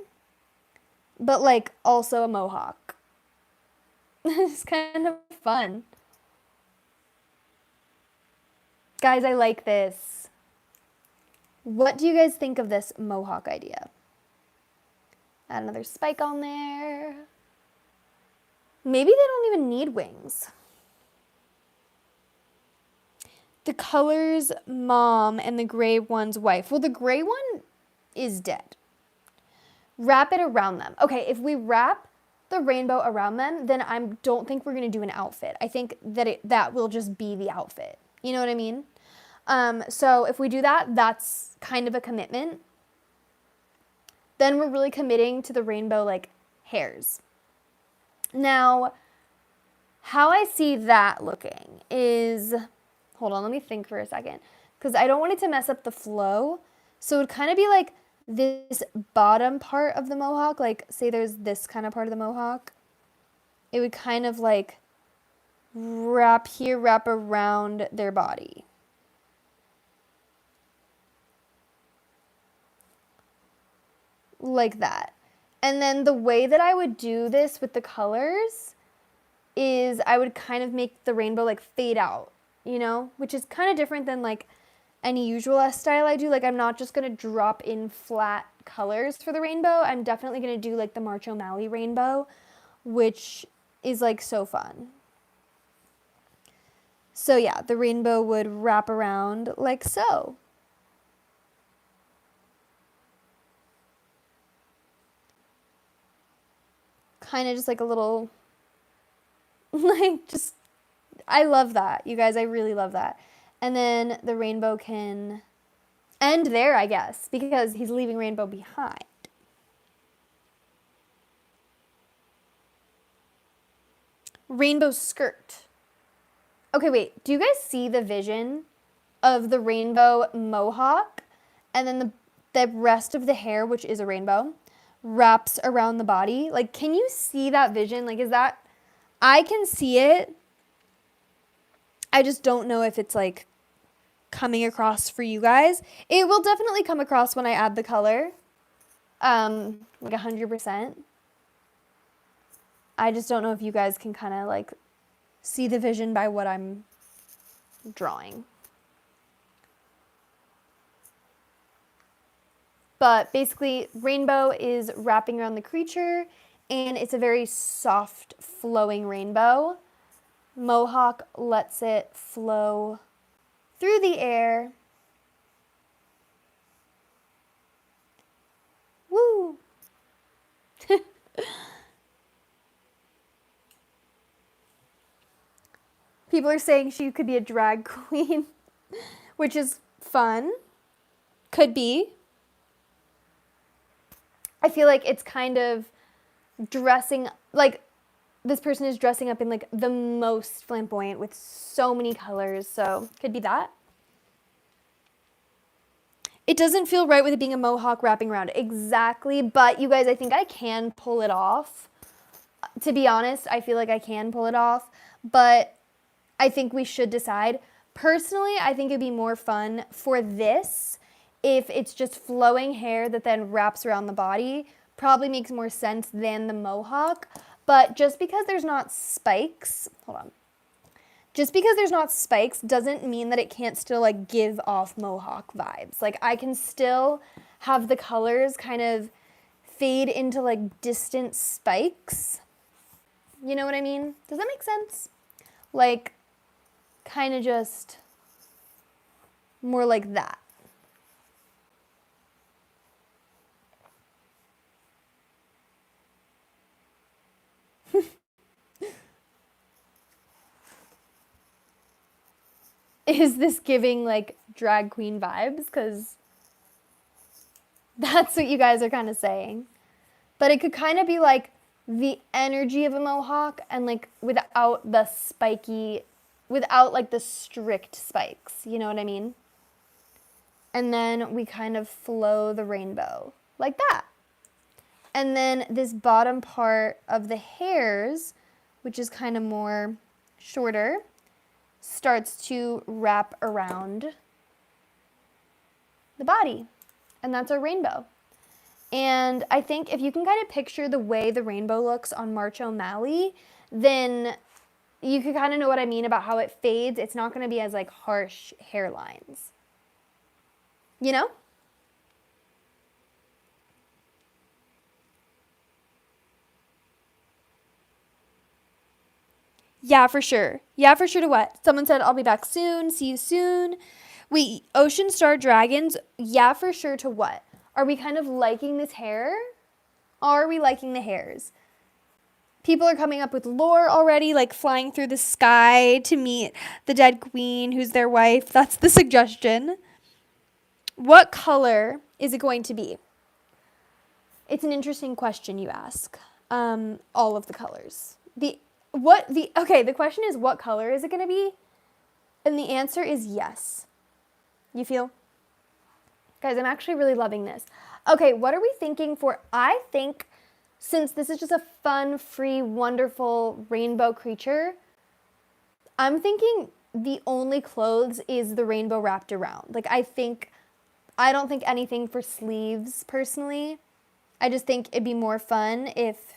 but like also a mohawk. It's kind of fun. Guys, I like this. What do you guys think of this mohawk idea? Add another spike on there. Maybe they don't even need wings. The color's mom and the gray one's wife. Well, the gray one is dead. Wrap it around them. Okay, if we wrap the rainbow around them, then I don't think we're going to do an outfit. I think that that will just be the outfit. You know what I mean? So if we do that, that's kind of a commitment. Then we're really committing to the rainbow like hairs. Now, how I see that looking is, hold on, let me think for a second, because I don't want it to mess up the flow. So it would kind of be like this bottom part of the mohawk, like say there's this kind of part of the mohawk. It would kind of like wrap around their body. Like that. And then the way that I would do this with the colors is I would kind of make the rainbow like fade out, you know, which is kind of different than like any usual style I do. Like I'm not just going to drop in flat colors for the rainbow. I'm definitely going to do like the March O'Malley rainbow, which is like so fun. So yeah, the rainbow would wrap around like so. Kind of just like a little, like just, I love that. You guys, I really love that. And then the rainbow can end there, I guess, because he's leaving rainbow behind. Rainbow skirt. Okay, wait, do you guys see the vision of the rainbow mohawk and then the rest of the hair, which is a rainbow, wraps around the body? Like, can you see that vision? Like, is that, I can see it. I just don't know if it's like coming across for you guys. It will definitely come across when I add the color. Like 100%. I just don't know if you guys can kind of like see the vision by what I'm drawing. But basically, rainbow is wrapping around the creature, and it's a very soft, flowing rainbow. Mohawk lets it flow through the air. Woo! People are saying she could be a drag queen, which is fun. Could be. I feel like it's kind of dressing, like this person is dressing up in like the most flamboyant with so many colors, so could be that. It doesn't feel right with it being a mohawk wrapping around. Exactly, but you guys, I think I can pull it off. To be honest, I feel like I can pull it off, but I think we should decide. Personally, I think it'd be more fun for this if it's just flowing hair that then wraps around the body. Probably makes more sense than the mohawk. But just because there's not spikes, hold on. Just because there's not spikes doesn't mean that it can't still like give off mohawk vibes. Like I can still have the colors kind of fade into like distant spikes. You know what I mean? Does that make sense? Like kind of just more like that. Is this giving like drag queen vibes? Because that's what you guys are kind of saying. But it could kind of be like the energy of a mohawk and like without the spiky, without like the strict spikes. You know what I mean? And then we kind of flow the rainbow like that. And then this bottom part of the hairs, which is kind of more shorter, starts to wrap around the body. And that's our rainbow. And I think if you can kind of picture the way the rainbow looks on March O'Malley, then you can kind of know what I mean about how it fades. It's not going to be as like harsh hairlines. You know? Yeah, for sure. Yeah, for sure to what? Someone said, I'll be back soon. See you soon. Wait, Ocean Star Dragons. Yeah, for sure to what? Are we kind of liking this hair? Are we liking the hairs? People are coming up with lore already, like flying through the sky to meet the dead queen who's their wife. That's the suggestion. What color is it going to be? It's an interesting question you ask. All of the colors. The question is, what color is it going to be? And the answer is yes. You feel? Guys, I'm actually really loving this. Okay, what are we thinking for? I think since this is just a fun, free, wonderful rainbow creature, I'm thinking the only clothes is the rainbow wrapped around. Like, I don't think anything for sleeves, personally. I just think it'd be more fun if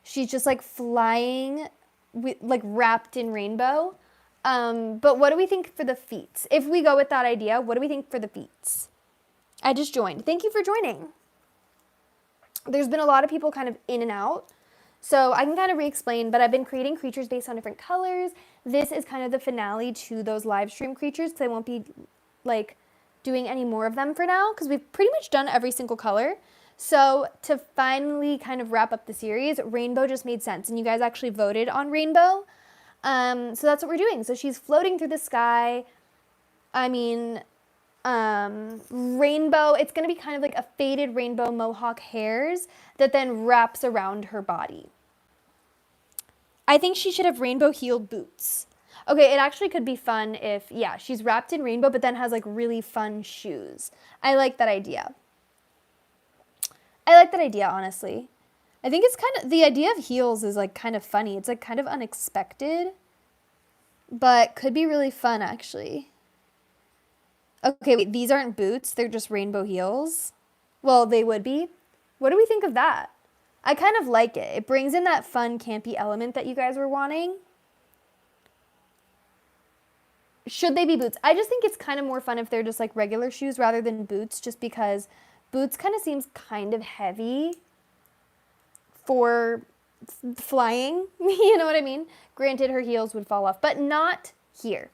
she's just, like, flying, like, wrapped in rainbow. But what do we think for the feet? If we go with that idea, what do we think for the feet? I just joined. Thank you for joining. There's been a lot of people kind of in and out, so I can kind of re-explain, but I've been creating creatures based on different colors. This is kind of the finale to those live stream creatures, because I won't be, like, doing any more of them for now, because we've pretty much done every single color. So to finally kind of wrap up the series, rainbow just made sense, and you guys actually voted on rainbow. So that's what we're doing. So she's floating through the sky. I mean, rainbow, it's going to be kind of like a faded rainbow mohawk hairs that then wraps around her body. I think she should have rainbow heeled boots. Okay, it actually could be fun if, yeah, she's wrapped in rainbow, but then has like really fun shoes. I like that idea. Honestly. I think it's kind of, the idea of heels is like kind of funny. It's like kind of unexpected, but could be really fun actually. Okay, wait, these aren't boots. They're just rainbow heels. Well, they would be. What do we think of that? I kind of like it. It brings in that fun, campy element that you guys were wanting. Should they be boots? I just think it's kind of more fun if they're just like regular shoes rather than boots, just because boots kind of seems kind of heavy for flying. You know what I mean? Granted, her heels would fall off, but not here.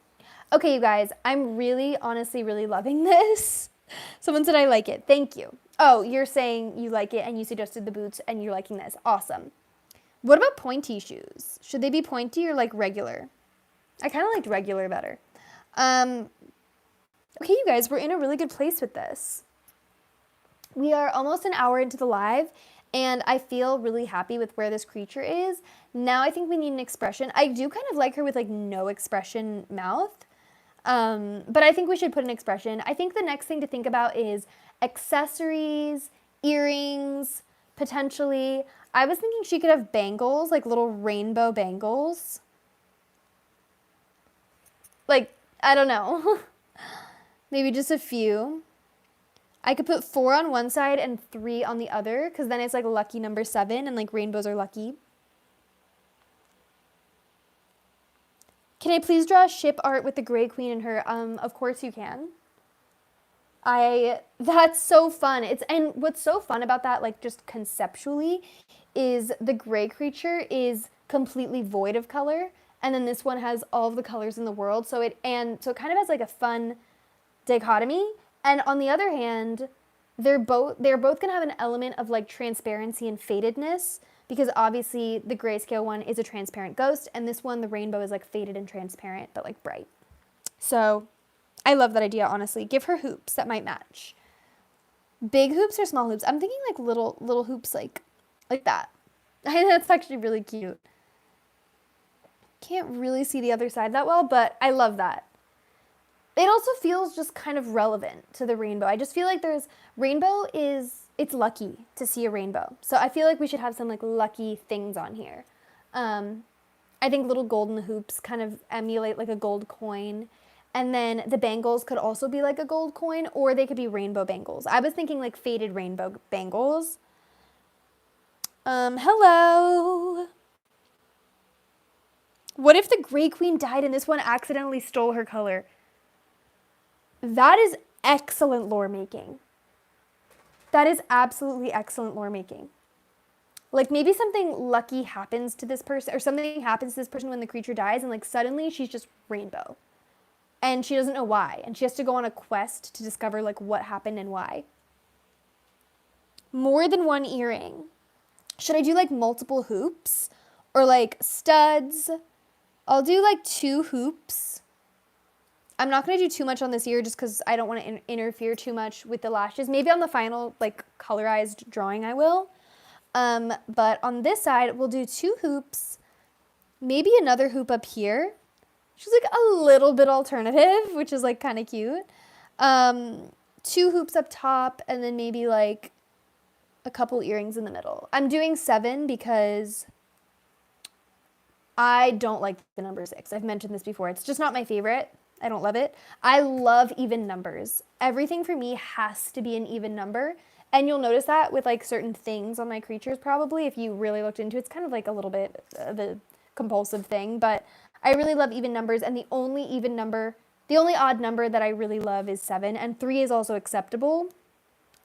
Okay, you guys, I'm really, honestly, really loving this. Someone said I like it. Thank you. Oh, you're saying you like it and you suggested the boots and you're liking this. Awesome. What about pointy shoes? Should they be pointy or like regular? I kind of liked regular better. Okay, you guys, we're in a really good place with this. We are almost an hour into the live, and I feel really happy with where this creature is. Now I think we need an expression. I do kind of like her with like no expression mouth. But I think we should put an expression. I think the next thing to think about is accessories, earrings, potentially. I was thinking she could have bangles, like little rainbow bangles. Like, I don't know. Maybe just a few. I could put 4 on one side and 3 on the other, because then it's like lucky number 7, and like rainbows are lucky. Can I please draw a ship art with the Gray Queen and her? Of course you can. That's so fun. And what's so fun about that, like just conceptually, is the gray creature is completely void of color, and then this one has all of the colors in the world. So it kind of has like a fun dichotomy. And on the other hand, they're both gonna have an element of like transparency and fadedness, because obviously the grayscale one is a transparent ghost, and this one, the rainbow, is like faded and transparent, but like bright. So I love that idea, honestly. Give her hoops that might match. Big hoops or small hoops? I'm thinking like little hoops like that. That's actually really cute. Can't really see the other side that well, but I love that. It also feels just kind of relevant to the rainbow. I just feel like it's lucky to see a rainbow. So I feel like we should have some like lucky things on here. I I think little golden hoops kind of emulate like a gold coin. And then the bangles could also be like a gold coin, or they could be rainbow bangles. I was thinking like faded rainbow bangles. Hello. What if the Grey Queen died and this one accidentally stole her color? That is excellent lore making. That is absolutely excellent lore making. Like maybe something lucky happens to this person, or something happens to this person when the creature dies, and like suddenly she's just rainbow. And she doesn't know why. And she has to go on a quest to discover like what happened and why. More than one earring. Should I do like multiple hoops or like studs? I'll do like 2 hoops. I'm not going to do too much on this ear just because I don't want to interfere too much with the lashes. Maybe on the final like colorized drawing I will. But on this side, we'll do 2 hoops, maybe another hoop up here. She's like a little bit alternative, which is like kind of cute. 2 hoops up top, and then maybe like a couple earrings in the middle. I'm doing 7 because I don't like the number 6. I've mentioned this before. It's just not my favorite. I don't love it. I love even numbers. Everything for me has to be an even number. And you'll notice that with like certain things on my creatures probably, if you really looked into it. It's kind of like a little bit of a compulsive thing, but I really love even numbers. And the only odd number that I really love is 7, and 3 is also acceptable.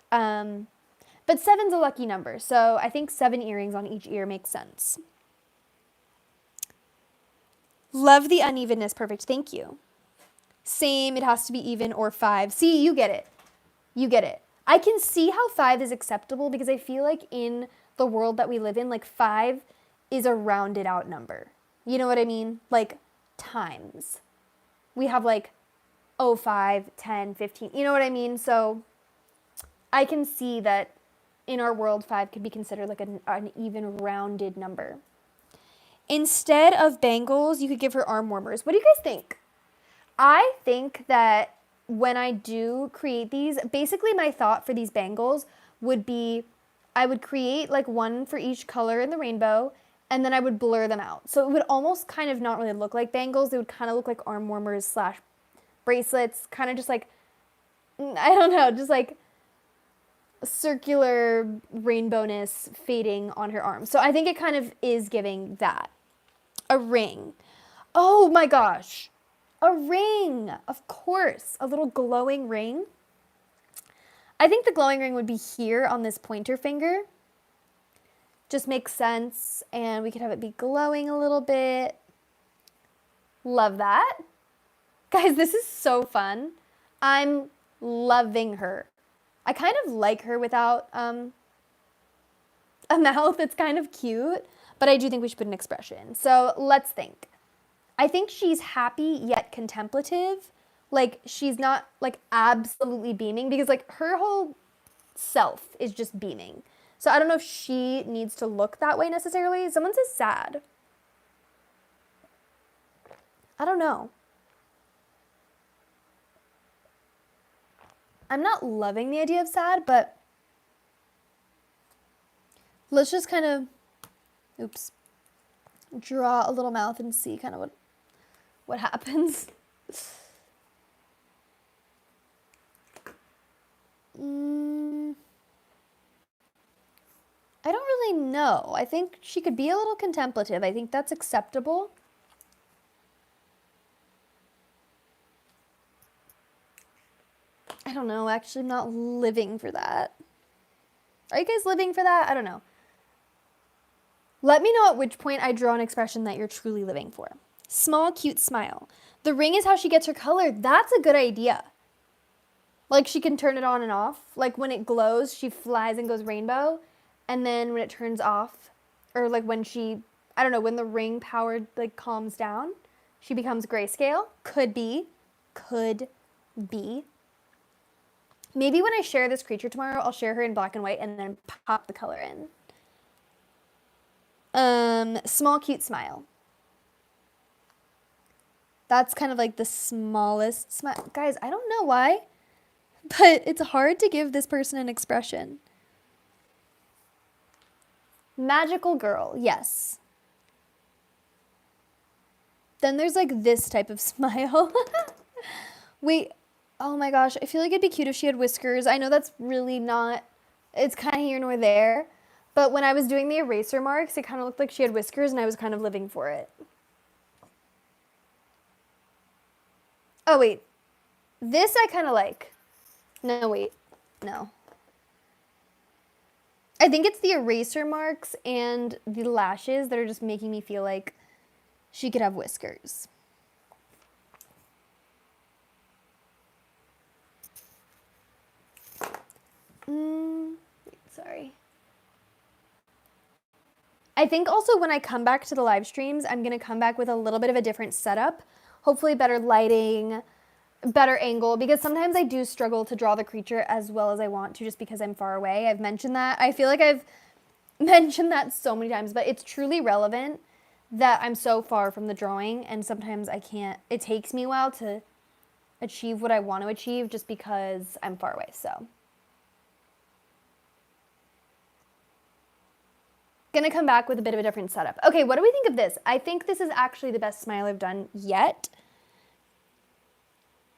But 7's a lucky number, so I think 7 earrings on each ear makes sense. Love the unevenness. Perfect. Thank you. Same. It has to be even or 5. See, you get it. You get it. I can see how 5 is acceptable because I feel like in the world that we live in, like 5 is a rounded out number. You know what I mean? Like times. We have like 5, 10, 15. You know what I mean? So I can see that in our world, 5 could be considered like an even rounded number. Instead of bangles, you could give her arm warmers. What do you guys think? I think that when I do create these, basically my thought for these bangles would be I would create like one for each color in the rainbow, and then I would blur them out. So it would almost kind of not really look like bangles. It would kind of look like arm warmers / bracelets, kind of just like, I don't know, just like circular rainbowness fading on her arm. So I think it kind of is giving that. A ring. Oh my gosh. A ring, of course, a little glowing ring. I think the glowing ring would be here on this pointer finger. Just makes sense, and we could have it be glowing a little bit. Love that. Guys, this is so fun. I'm loving her. I kind of like her without a mouth. It's kind of cute, but I do think we should put an expression. So let's think. I think she's happy yet contemplative. Like she's not like absolutely beaming because like her whole self is just beaming. So I don't know if she needs to look that way necessarily. Someone says sad. I don't know. I'm not loving the idea of sad, but let's just kind of, draw a little mouth and see kind of what happens. I don't really know. I think she could be a little contemplative. I think that's acceptable. I don't know. Actually, I'm not living for that. Are you guys living for that? I don't know. Let me know at which point I draw an expression that you're truly living for. Small, cute smile. The ring is how she gets her color. That's a good idea. Like she can turn it on and off. Like when it glows, she flies and goes rainbow. And then when it turns off, or like when she, I don't know, when the ring power like calms down, she becomes grayscale. Could be. Could be. Maybe when I share this creature tomorrow, I'll share her in black and white and then pop the color in. Small, cute smile. That's kind of like the smallest smile. Guys, I don't know why, but it's hard to give this person an expression. Magical girl, yes. Then there's like this type of smile. Wait, oh my gosh, I feel like it'd be cute if she had whiskers. I know that's really not, it's kind of here nor there. But when I was doing the eraser marks, it kind of looked like she had whiskers and I was kind of living for it. Oh wait, this I kind of like. No, wait, no. I think it's the eraser marks and the lashes that are just making me feel like she could have whiskers. Sorry. I think also when I come back to the live streams, I'm going to come back with a little bit of a different setup. Hopefully better lighting, better angle, because sometimes I do struggle to draw the creature as well as I want to just because I'm far away. I've mentioned that. I feel like I've mentioned that so many times, but it's truly relevant that I'm so far from the drawing and sometimes I can't, it takes me a while to achieve what I want to achieve just because I'm far away, so. Gonna come back with a bit of a different setup. Okay, what do we think of this? I think this is actually the best smile I've done yet.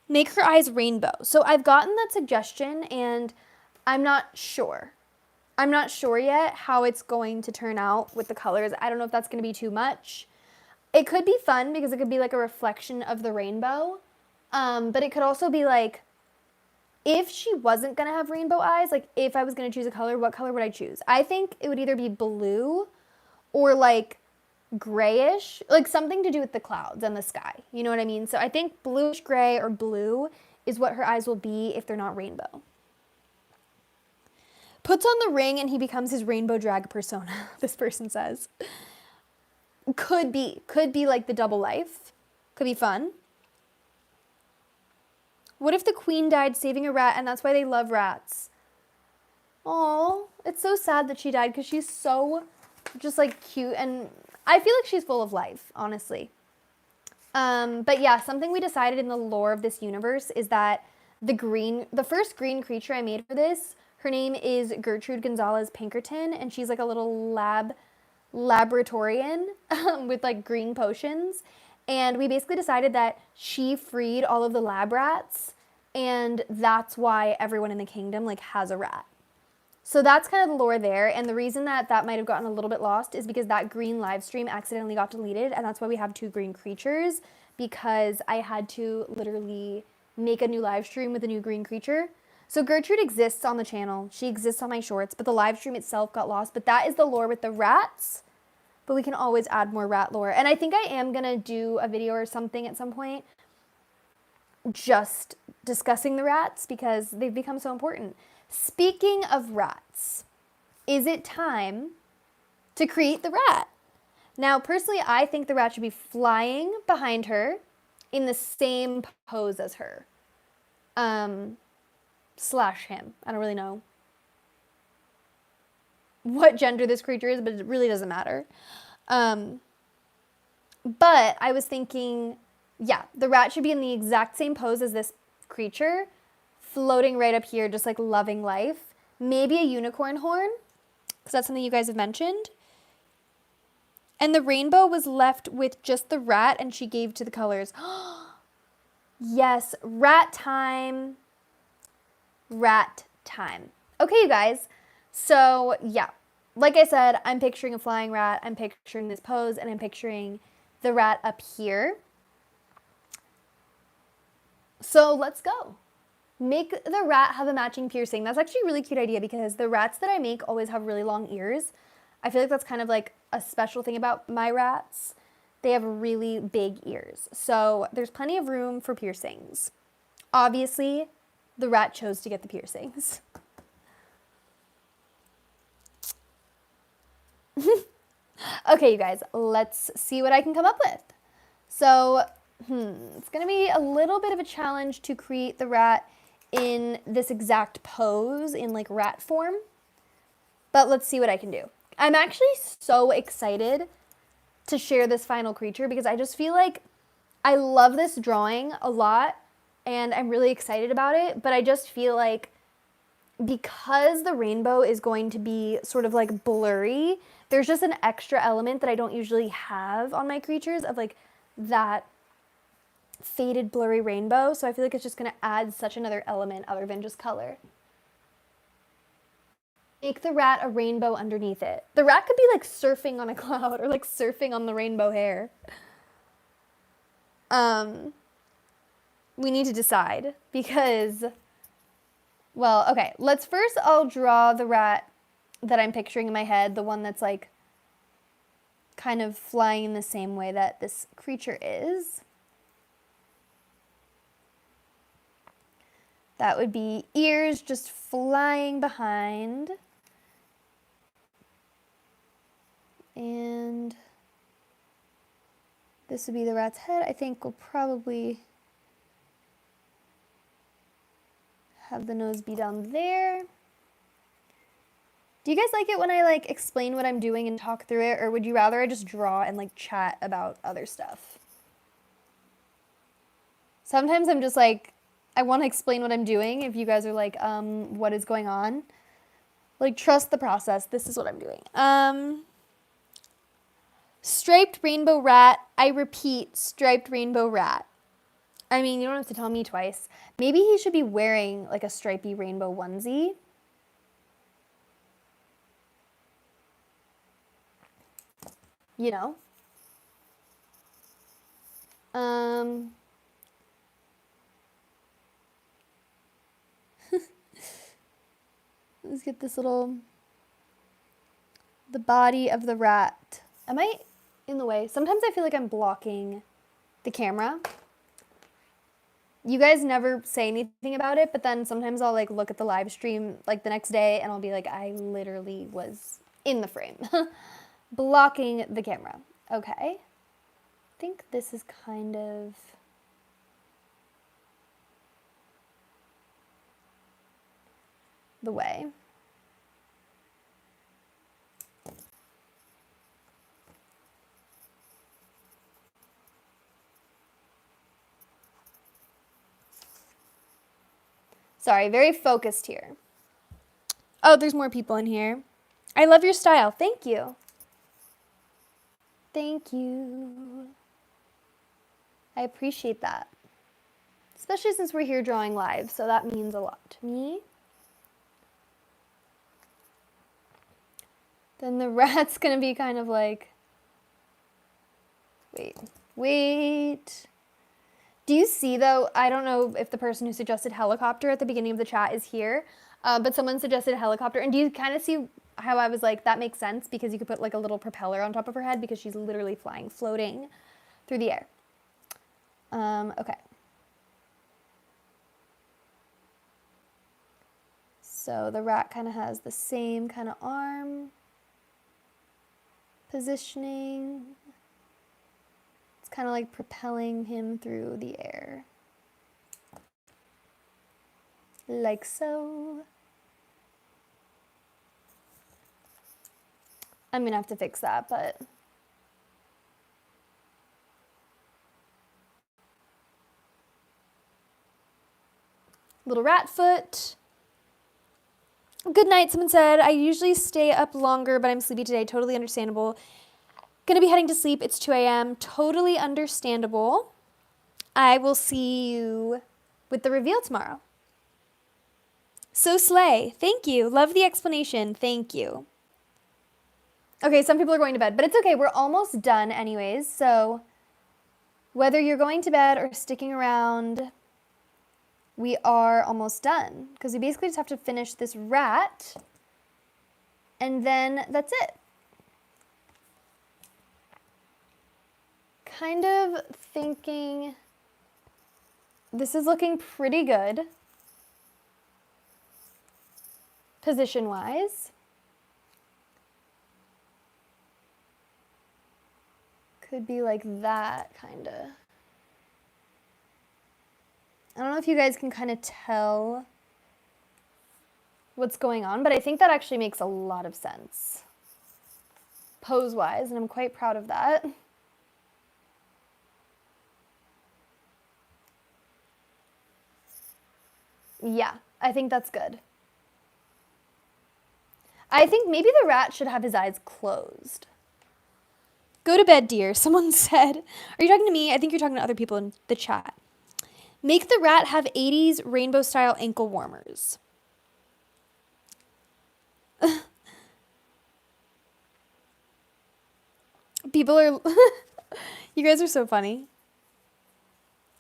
Make her eyes rainbow. So I've gotten that suggestion and I'm not sure. I'm not sure yet how it's going to turn out with the colors. I don't know if that's going to be too much. It could be fun because it could be like a reflection of the rainbow. But it could also be like, if she wasn't going to have rainbow eyes, like if I was going to choose a color, what color would I choose? I think it would either be blue or like grayish, like something to do with the clouds and the sky. You know what I mean? So I think bluish gray or blue is what her eyes will be if they're not rainbow. Puts on the ring and he becomes his rainbow drag persona, this person says. Could be like the double life. Could be fun. What if the queen died saving a rat and that's why they love rats? Aw, it's so sad that she died because she's so just like cute and I feel like she's full of life, honestly. But yeah, something we decided in the lore of this universe is that the first green creature I made for this, her name is Gertrude Gonzalez Pinkerton, and she's like a little laboratorian with like green potions. And we basically decided that she freed all of the lab rats, and that's why everyone in the kingdom like has a rat. So that's kind of the lore there, and the reason that that might have gotten a little bit lost is because that green live stream accidentally got deleted, and that's why we have 2 green creatures, because I had to literally make a new live stream with a new green creature. So Gertrude exists on the channel, she exists on my shorts, but the live stream itself got lost, but that is the lore with the rats, but we can always add more rat lore, and I think I am gonna do a video or something at some point just discussing the rats because they've become so important. Speaking of rats, is it time to create the rat? Now, personally, I think the rat should be flying behind her in the same pose as her. Slash him. I don't really know what gender this creature is, but it really doesn't matter. But I was thinking, yeah, the rat should be in the exact same pose as this creature, floating right up here, just like loving life. Maybe a unicorn horn, because that's something you guys have mentioned. And the rainbow was left with just the rat, and she gave to the colors. Yes, rat time. Rat time. Okay, you guys. So, yeah. Like I said, I'm picturing a flying rat, I'm picturing this pose, and I'm picturing the rat up here. So, let's go. Make the rat have a matching piercing. That's actually a really cute idea because the rats that I make always have really long ears. I feel like that's kind of like a special thing about my rats. They have really big ears. So there's plenty of room for piercings. Obviously, the rat chose to get the piercings. Okay, you guys, let's see what I can come up with. So, it's going to be a little bit of a challenge to create the rat in this exact pose in like rat form, but let's see what I can do. I'm actually so excited to share this final creature because I just feel like I love this drawing a lot and I'm really excited about it, but I just feel like because the rainbow is going to be sort of like blurry, there's just an extra element that I don't usually have on my creatures of like that faded blurry rainbow, so I feel like it's just going to add such another element other than just color. Make the rat a rainbow underneath it. The rat could be like surfing on a cloud or like surfing on the rainbow hair. We need to decide because, well, okay, I'll draw the rat that I'm picturing in my head, the one that's like kind of flying in the same way that this creature is. That would be ears just flying behind. And this would be the rat's head. I think we'll probably have the nose be down there. Do you guys like it when I like explain what I'm doing and talk through it, or would you rather I just draw and like chat about other stuff? Sometimes I'm just like, I want to explain what I'm doing. If you guys are like, what is going on? Like, trust the process. This is what I'm doing. Striped rainbow rat. I repeat, striped rainbow rat. I mean, you don't have to tell me twice. Maybe he should be wearing like a stripy rainbow onesie. You know? Let's get this little, the body of the rat. Am I in the way? Sometimes I feel like I'm blocking the camera. You guys never say anything about it, but then sometimes I'll like look at the live stream like the next day and I'll be like, I literally was in the frame. Blocking the camera. Okay. I think this is kind of the way. Sorry, very focused here. Oh, there's more people in here. I love your style. Thank you. Thank you. I appreciate that. Especially since we're here drawing live, so that means a lot to me. Then the rat's gonna be kind of like, wait. Do you see though, I don't know if the person who suggested helicopter at the beginning of the chat is here, but someone suggested helicopter. And do you kind of see how I was like, that makes sense because you could put like a little propeller on top of her head because she's literally flying, floating through the air. Okay. So the rat kind of has the same kind of arm positioning. It's kind of like propelling him through the air. Like so. I'm gonna have to fix that, but little rat foot. Good night, someone said. I usually stay up longer, but I'm sleepy today. Totally understandable. Gonna be heading to sleep. It's 2 a.m. Totally understandable. I will see you with the reveal tomorrow. So slay. Thank you. Love the explanation. Thank you. Okay, some people are going to bed, but it's okay. We're almost done anyways. So whether you're going to bed or sticking around, we are almost done because we basically just have to finish this rat and then that's it. Kind of thinking this is looking pretty good position-wise. Could be like that, kind of. I don't know if you guys can kind of tell what's going on, but I think that actually makes a lot of sense pose-wise, and I'm quite proud of that. Yeah, I think that's good. I think maybe the rat should have his eyes closed. Go to bed, dear, someone said. Are you talking to me? I think you're talking to other people in the chat. Make the rat have 80s rainbow style ankle warmers. People are, you guys are so funny.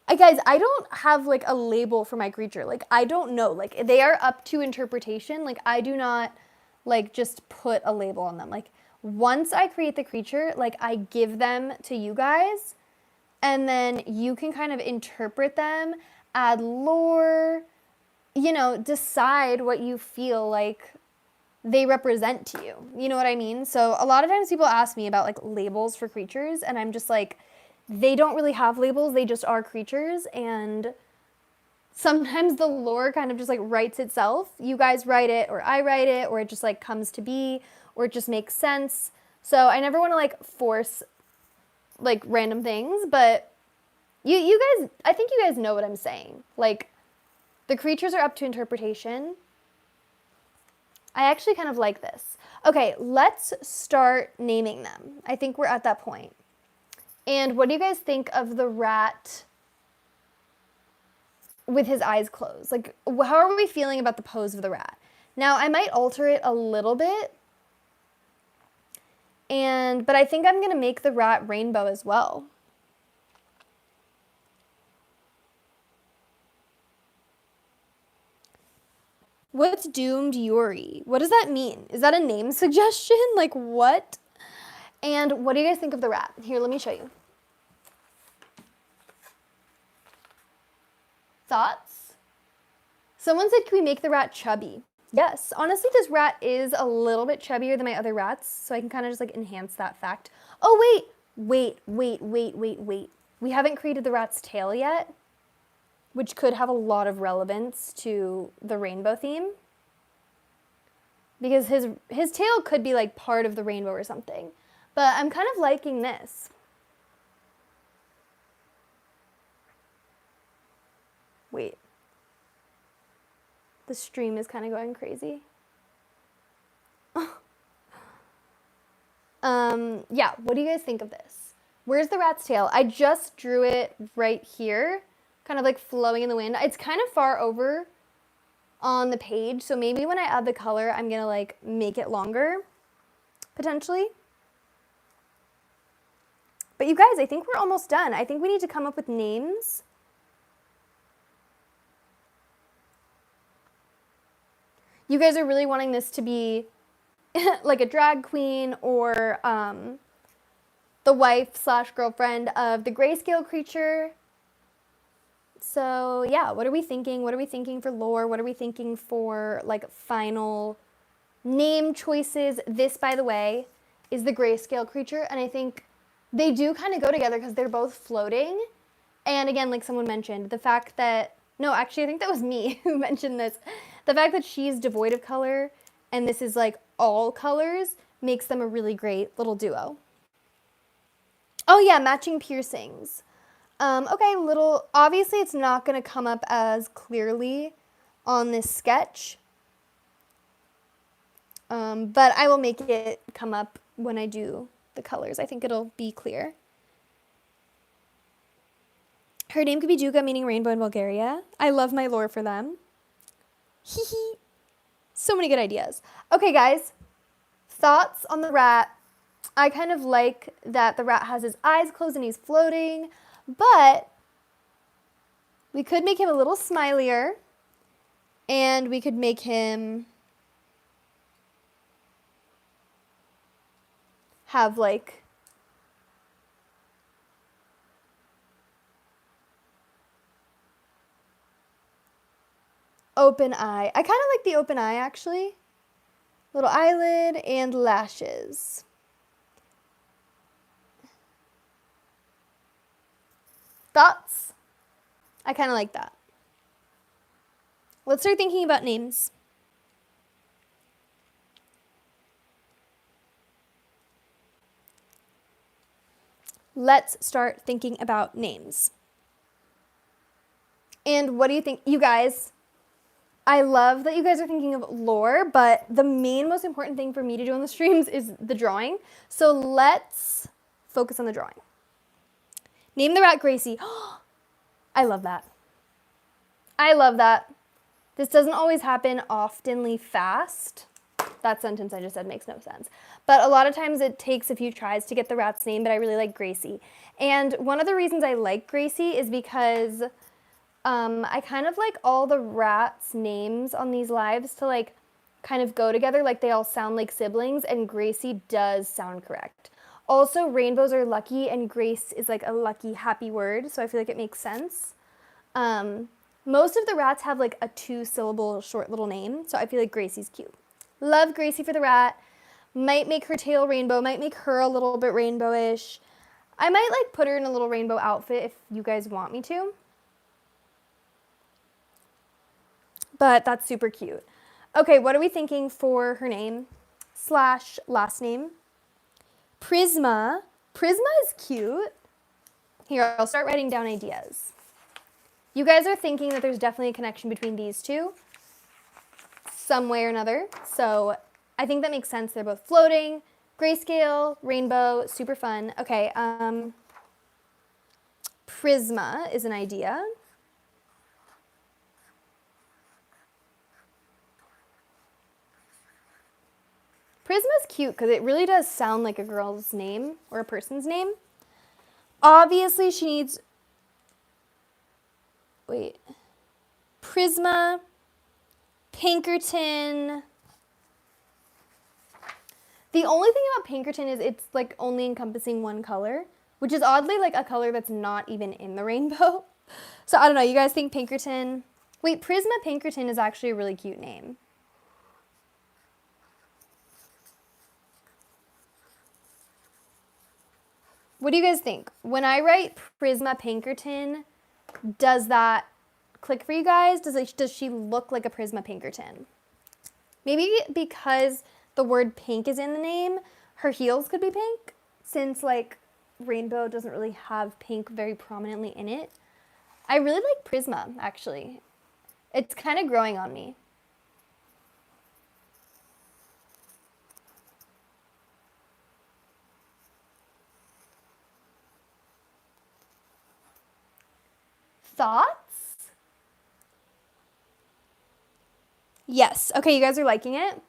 Guys, I don't have like a label for my creature. Like, I don't know. Like, they are up to interpretation. Like, I do not like just put a label on them. Like, once I create the creature, like I give them to you guys and then you can kind of interpret them, add lore, you know, decide what you feel like they represent to you. You know what I mean? So a lot of times people ask me about like labels for creatures and I'm just like, they don't really have labels. They just are creatures. And sometimes the lore kind of just like writes itself. You guys write it or I write it or it just like comes to be or it just makes sense. So I never want to like force like random things, but you guys, I think you guys know what I'm saying. Like the creatures are up to interpretation. I actually kind of like this. Okay, let's start naming them. I think we're at that point. And what do you guys think of the rat with his eyes closed? Like, how are we feeling about the pose of the rat? Now, I might alter it a little bit. But I think I'm going to make the rat rainbow as well. What's doomed Yuri? What does that mean? Is that a name suggestion? Like what? And what do you guys think of the rat? Here, let me show you. Thoughts? Someone said, can we make the rat chubby? Yes, honestly, this rat is a little bit chubbier than my other rats, so I can kind of just like enhance that fact. Oh, wait. We haven't created the rat's tail yet, which could have a lot of relevance to the rainbow theme. Because his tail could be like part of the rainbow or something. But I'm kind of liking this. Wait. The stream is kind of going crazy. Yeah, what do you guys think of this? Where's the rat's tail? I just drew it right here, kind of like flowing in the wind. It's kind of far over on the page, so maybe when I add the color, I'm gonna like make it longer, potentially. But you guys, I think we're almost done. I think we need to come up with names. You guys are really wanting this to be like a drag queen or the wife/girlfriend of the grayscale creature. So yeah, what are we thinking? What are we thinking for lore? What are we thinking for like final name choices? This, by the way, is the grayscale creature. And I think they do kind of go together because they're both floating. And again, like someone mentioned, the fact that, no, actually, I think that was me who mentioned this. The fact that she's devoid of color and this is like all colors makes them a really great little duo. Oh yeah, matching piercings. Okay, obviously it's not going to come up as clearly on this sketch. But I will make it come up when I do the colors. I think it'll be clear. Her name could be Duga, meaning rainbow in Bulgaria. I love my lore for them. Hee hee. So many good ideas. Okay, guys. Thoughts on the rat. I kind of like that the rat has his eyes closed and he's floating, but we could make him a little smilier and we could make him have like open eye. I kind of like the open eye actually. Little eyelid and lashes. Thoughts? I kind of like that. Let's start thinking about names. Let's start thinking about names. And what do you think? You guys, I love that you guys are thinking of lore, but the main most important thing for me to do on the streams is the drawing. So let's Focus on the drawing. Name the rat Gracie. I love that. I love that. This doesn't always happen oftenly fast. That sentence I just said makes no sense. But a lot of times it takes a few tries to get the rat's name, but I really like Gracie. And one of the reasons I like Gracie is because I kind of like all the rats' names on these lives to like kind of go together, like they all sound like siblings, and Gracie does sound correct. Also, rainbows are lucky, and grace is like a lucky, happy word, so I feel like it makes sense. Most of the rats have like a 2-syllable short little name, so I feel like Gracie's cute. Love Gracie for the rat. Might make her tail rainbow, might make her a little bit rainbowish. I might like put her in a little rainbow outfit if you guys want me to. But that's super cute. Okay, what are we thinking for her name / last name? Prisma. Prisma is cute. Here, I'll start writing down ideas. You guys are thinking that there's definitely a connection between these two, some way or another. So I think that makes sense. They're both floating, grayscale, rainbow, super fun. Okay, Prisma is an idea. Prisma's cute because it really does sound like a girl's name or a person's name. Obviously, she needs... Wait. Prisma, Pinkerton. The only thing about Pinkerton is it's like only encompassing one color, which is oddly like a color that's not even in the rainbow. So I don't know, you guys think Pinkerton? Wait, Prisma Pinkerton is actually a really cute name. What do you guys think? When I write Prisma Pinkerton, does that click for you guys? Does she look like a Prisma Pinkerton? Maybe because the word pink is in the name, her heels could be pink, since like rainbow doesn't really have pink very prominently in it. I really like Prisma, actually. It's kind of growing on me. Thoughts? Yes. Okay, you guys are liking it?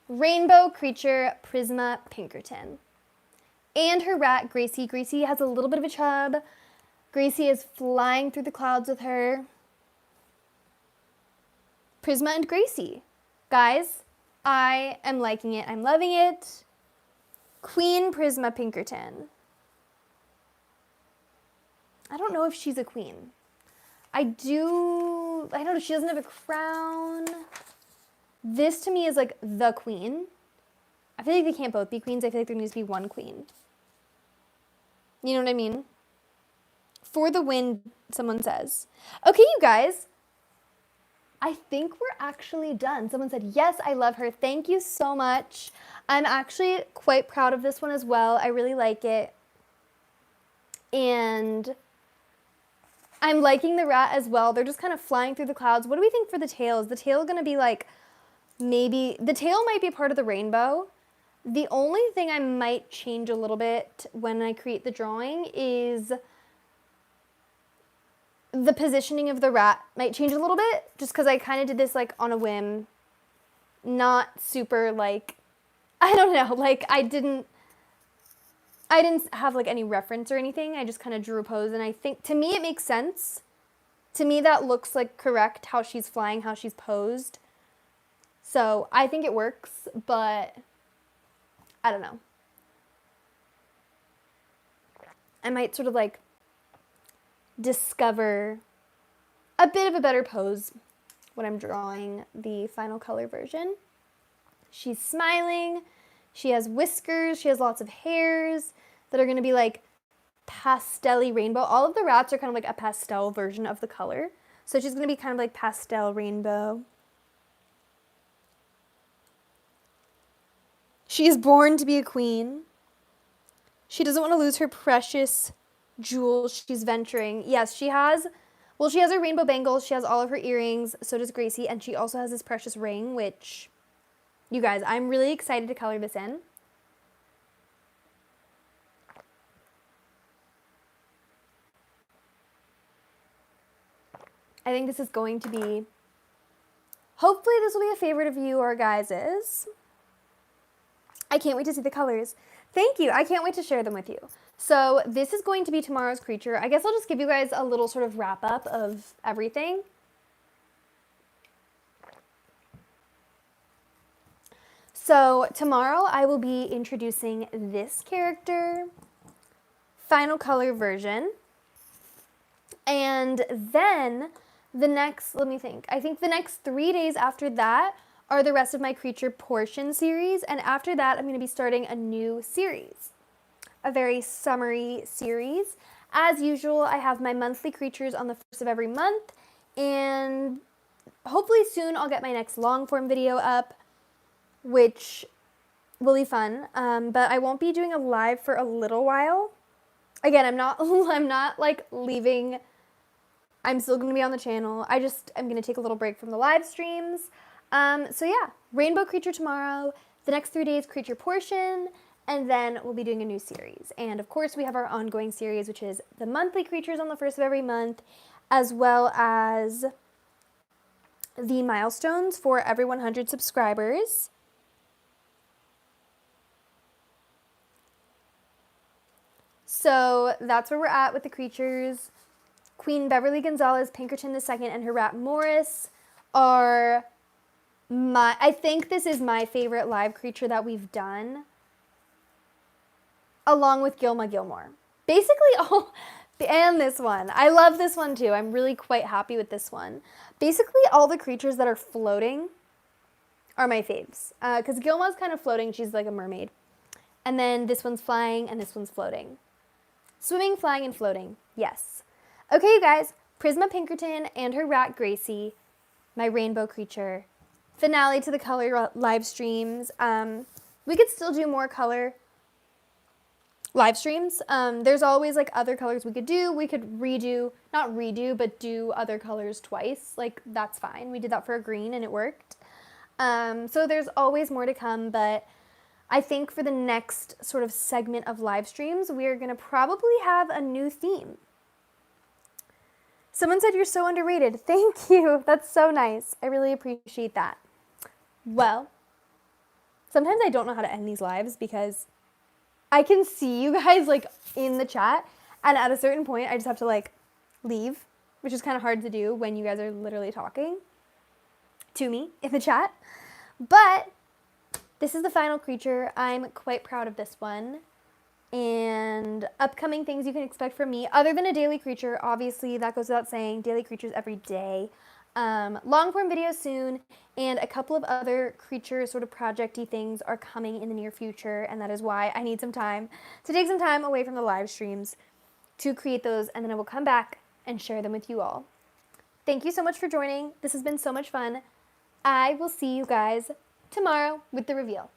Rainbow creature, Prisma Pinkerton. And her rat, Gracie. Gracie has a little bit of a chub. Gracie is flying through the clouds with her. Prisma and Gracie. Guys, I am liking it. I'm loving it. Queen Prisma Pinkerton. I don't know if she's a queen. I don't know, she doesn't have a crown. This to me is like the queen. I feel like they can't both be queens. I feel like there needs to be one queen. You know what I mean? For the win, someone says. Okay, you guys. I think we're actually done. Someone said, yes, I love her. Thank you so much. I'm actually quite proud of this one as well. I really like it. And I'm liking the rat as well. They're just kind of flying through the clouds. What do we think for the tail? Is the tail going to be like, maybe, the tail might be part of the rainbow. The only thing I might change a little bit when I create the drawing is the positioning of the rat might change a little bit, just because I kind of did this like on a whim. Not super like, I don't know, like I didn't have like any reference or anything. I just kind of drew a pose, and I think to me it makes sense. To me that looks like correct, how she's flying, how she's posed. So I think it works, but I don't know. I might sort of like discover a bit of a better pose when I'm drawing the final color version. She's smiling. She has whiskers. She has lots of hairs that are going to be like pastel-y rainbow. All of the rats are kind of like a pastel version of the color. So she's going to be kind of like pastel rainbow. She is born to be a queen. She doesn't want to lose her precious jewels. She's venturing. Yes, she has her rainbow bangles. She has all of her earrings. So does Gracie. And she also has this precious ring, which, you guys, I'm really excited to color this in. I think this is going to be, hopefully this will be a favorite of you or guys's. I can't wait to see the colors. Thank you. I can't wait to share them with you. So this is going to be tomorrow's creature. I guess I'll just give you guys a little sort of wrap up of everything. So tomorrow I will be introducing this character, final color version. And then the next, let me think, I think the next 3 days after that are the rest of my creature portion series. And after that, I'm going to be starting a new series, a very summery series. As usual, I have my monthly creatures on the first of every month. And hopefully soon I'll get my next long form video up, which will be fun. But I won't be doing a live for a little while. Again, I'm not like leaving. I'm still going to be on the channel. I'm going to take a little break from the live streams. So yeah, rainbow creature tomorrow, the next 3 days creature portion, and then we'll be doing a new series. And of course we have our ongoing series, which is the monthly creatures on the first of every month, as well as the milestones for every 100 subscribers. So that's where we're at with the creatures. Queen Beverly Gonzalez Pinkerton II and her rat Morris are I think this is my favorite live creature that we've done, along with Gilma Gilmore. Basically all, and this one. I love this one too. I'm really quite happy with this one. Basically all the creatures that are floating are my faves. Because Gilma's kind of floating. She's like a mermaid. And then this one's flying and this one's floating. Swimming, flying, and floating. Yes. Okay, you guys. Prisma Pinkerton and her rat Gracie, my rainbow creature. Finale to the color live streams. We could still do more color live streams. There's always like other colors we could do. We could not redo, but do other colors twice. Like, that's fine. We did that for a green and it worked. So there's always more to come, but I think for the next sort of segment of live streams, we're going to probably have a new theme. Someone said you're so underrated. Thank you. That's so nice. I really appreciate that. Well, sometimes I don't know how to end these lives because I can see you guys like in the chat, and at a certain point I just have to like leave, which is kind of hard to do when you guys are literally talking to me in the chat. But this is the final creature. I'm quite proud of this one. And upcoming things you can expect from me, other than a daily creature, obviously that goes without saying, daily creatures every day. Long form videos soon, and a couple of other creature sort of project-y things are coming in the near future, and that is why I need some time to take some time away from the live streams to create those, and then I will come back and share them with you all. Thank you so much for joining. This has been so much fun. I will see you guys tomorrow with the reveal.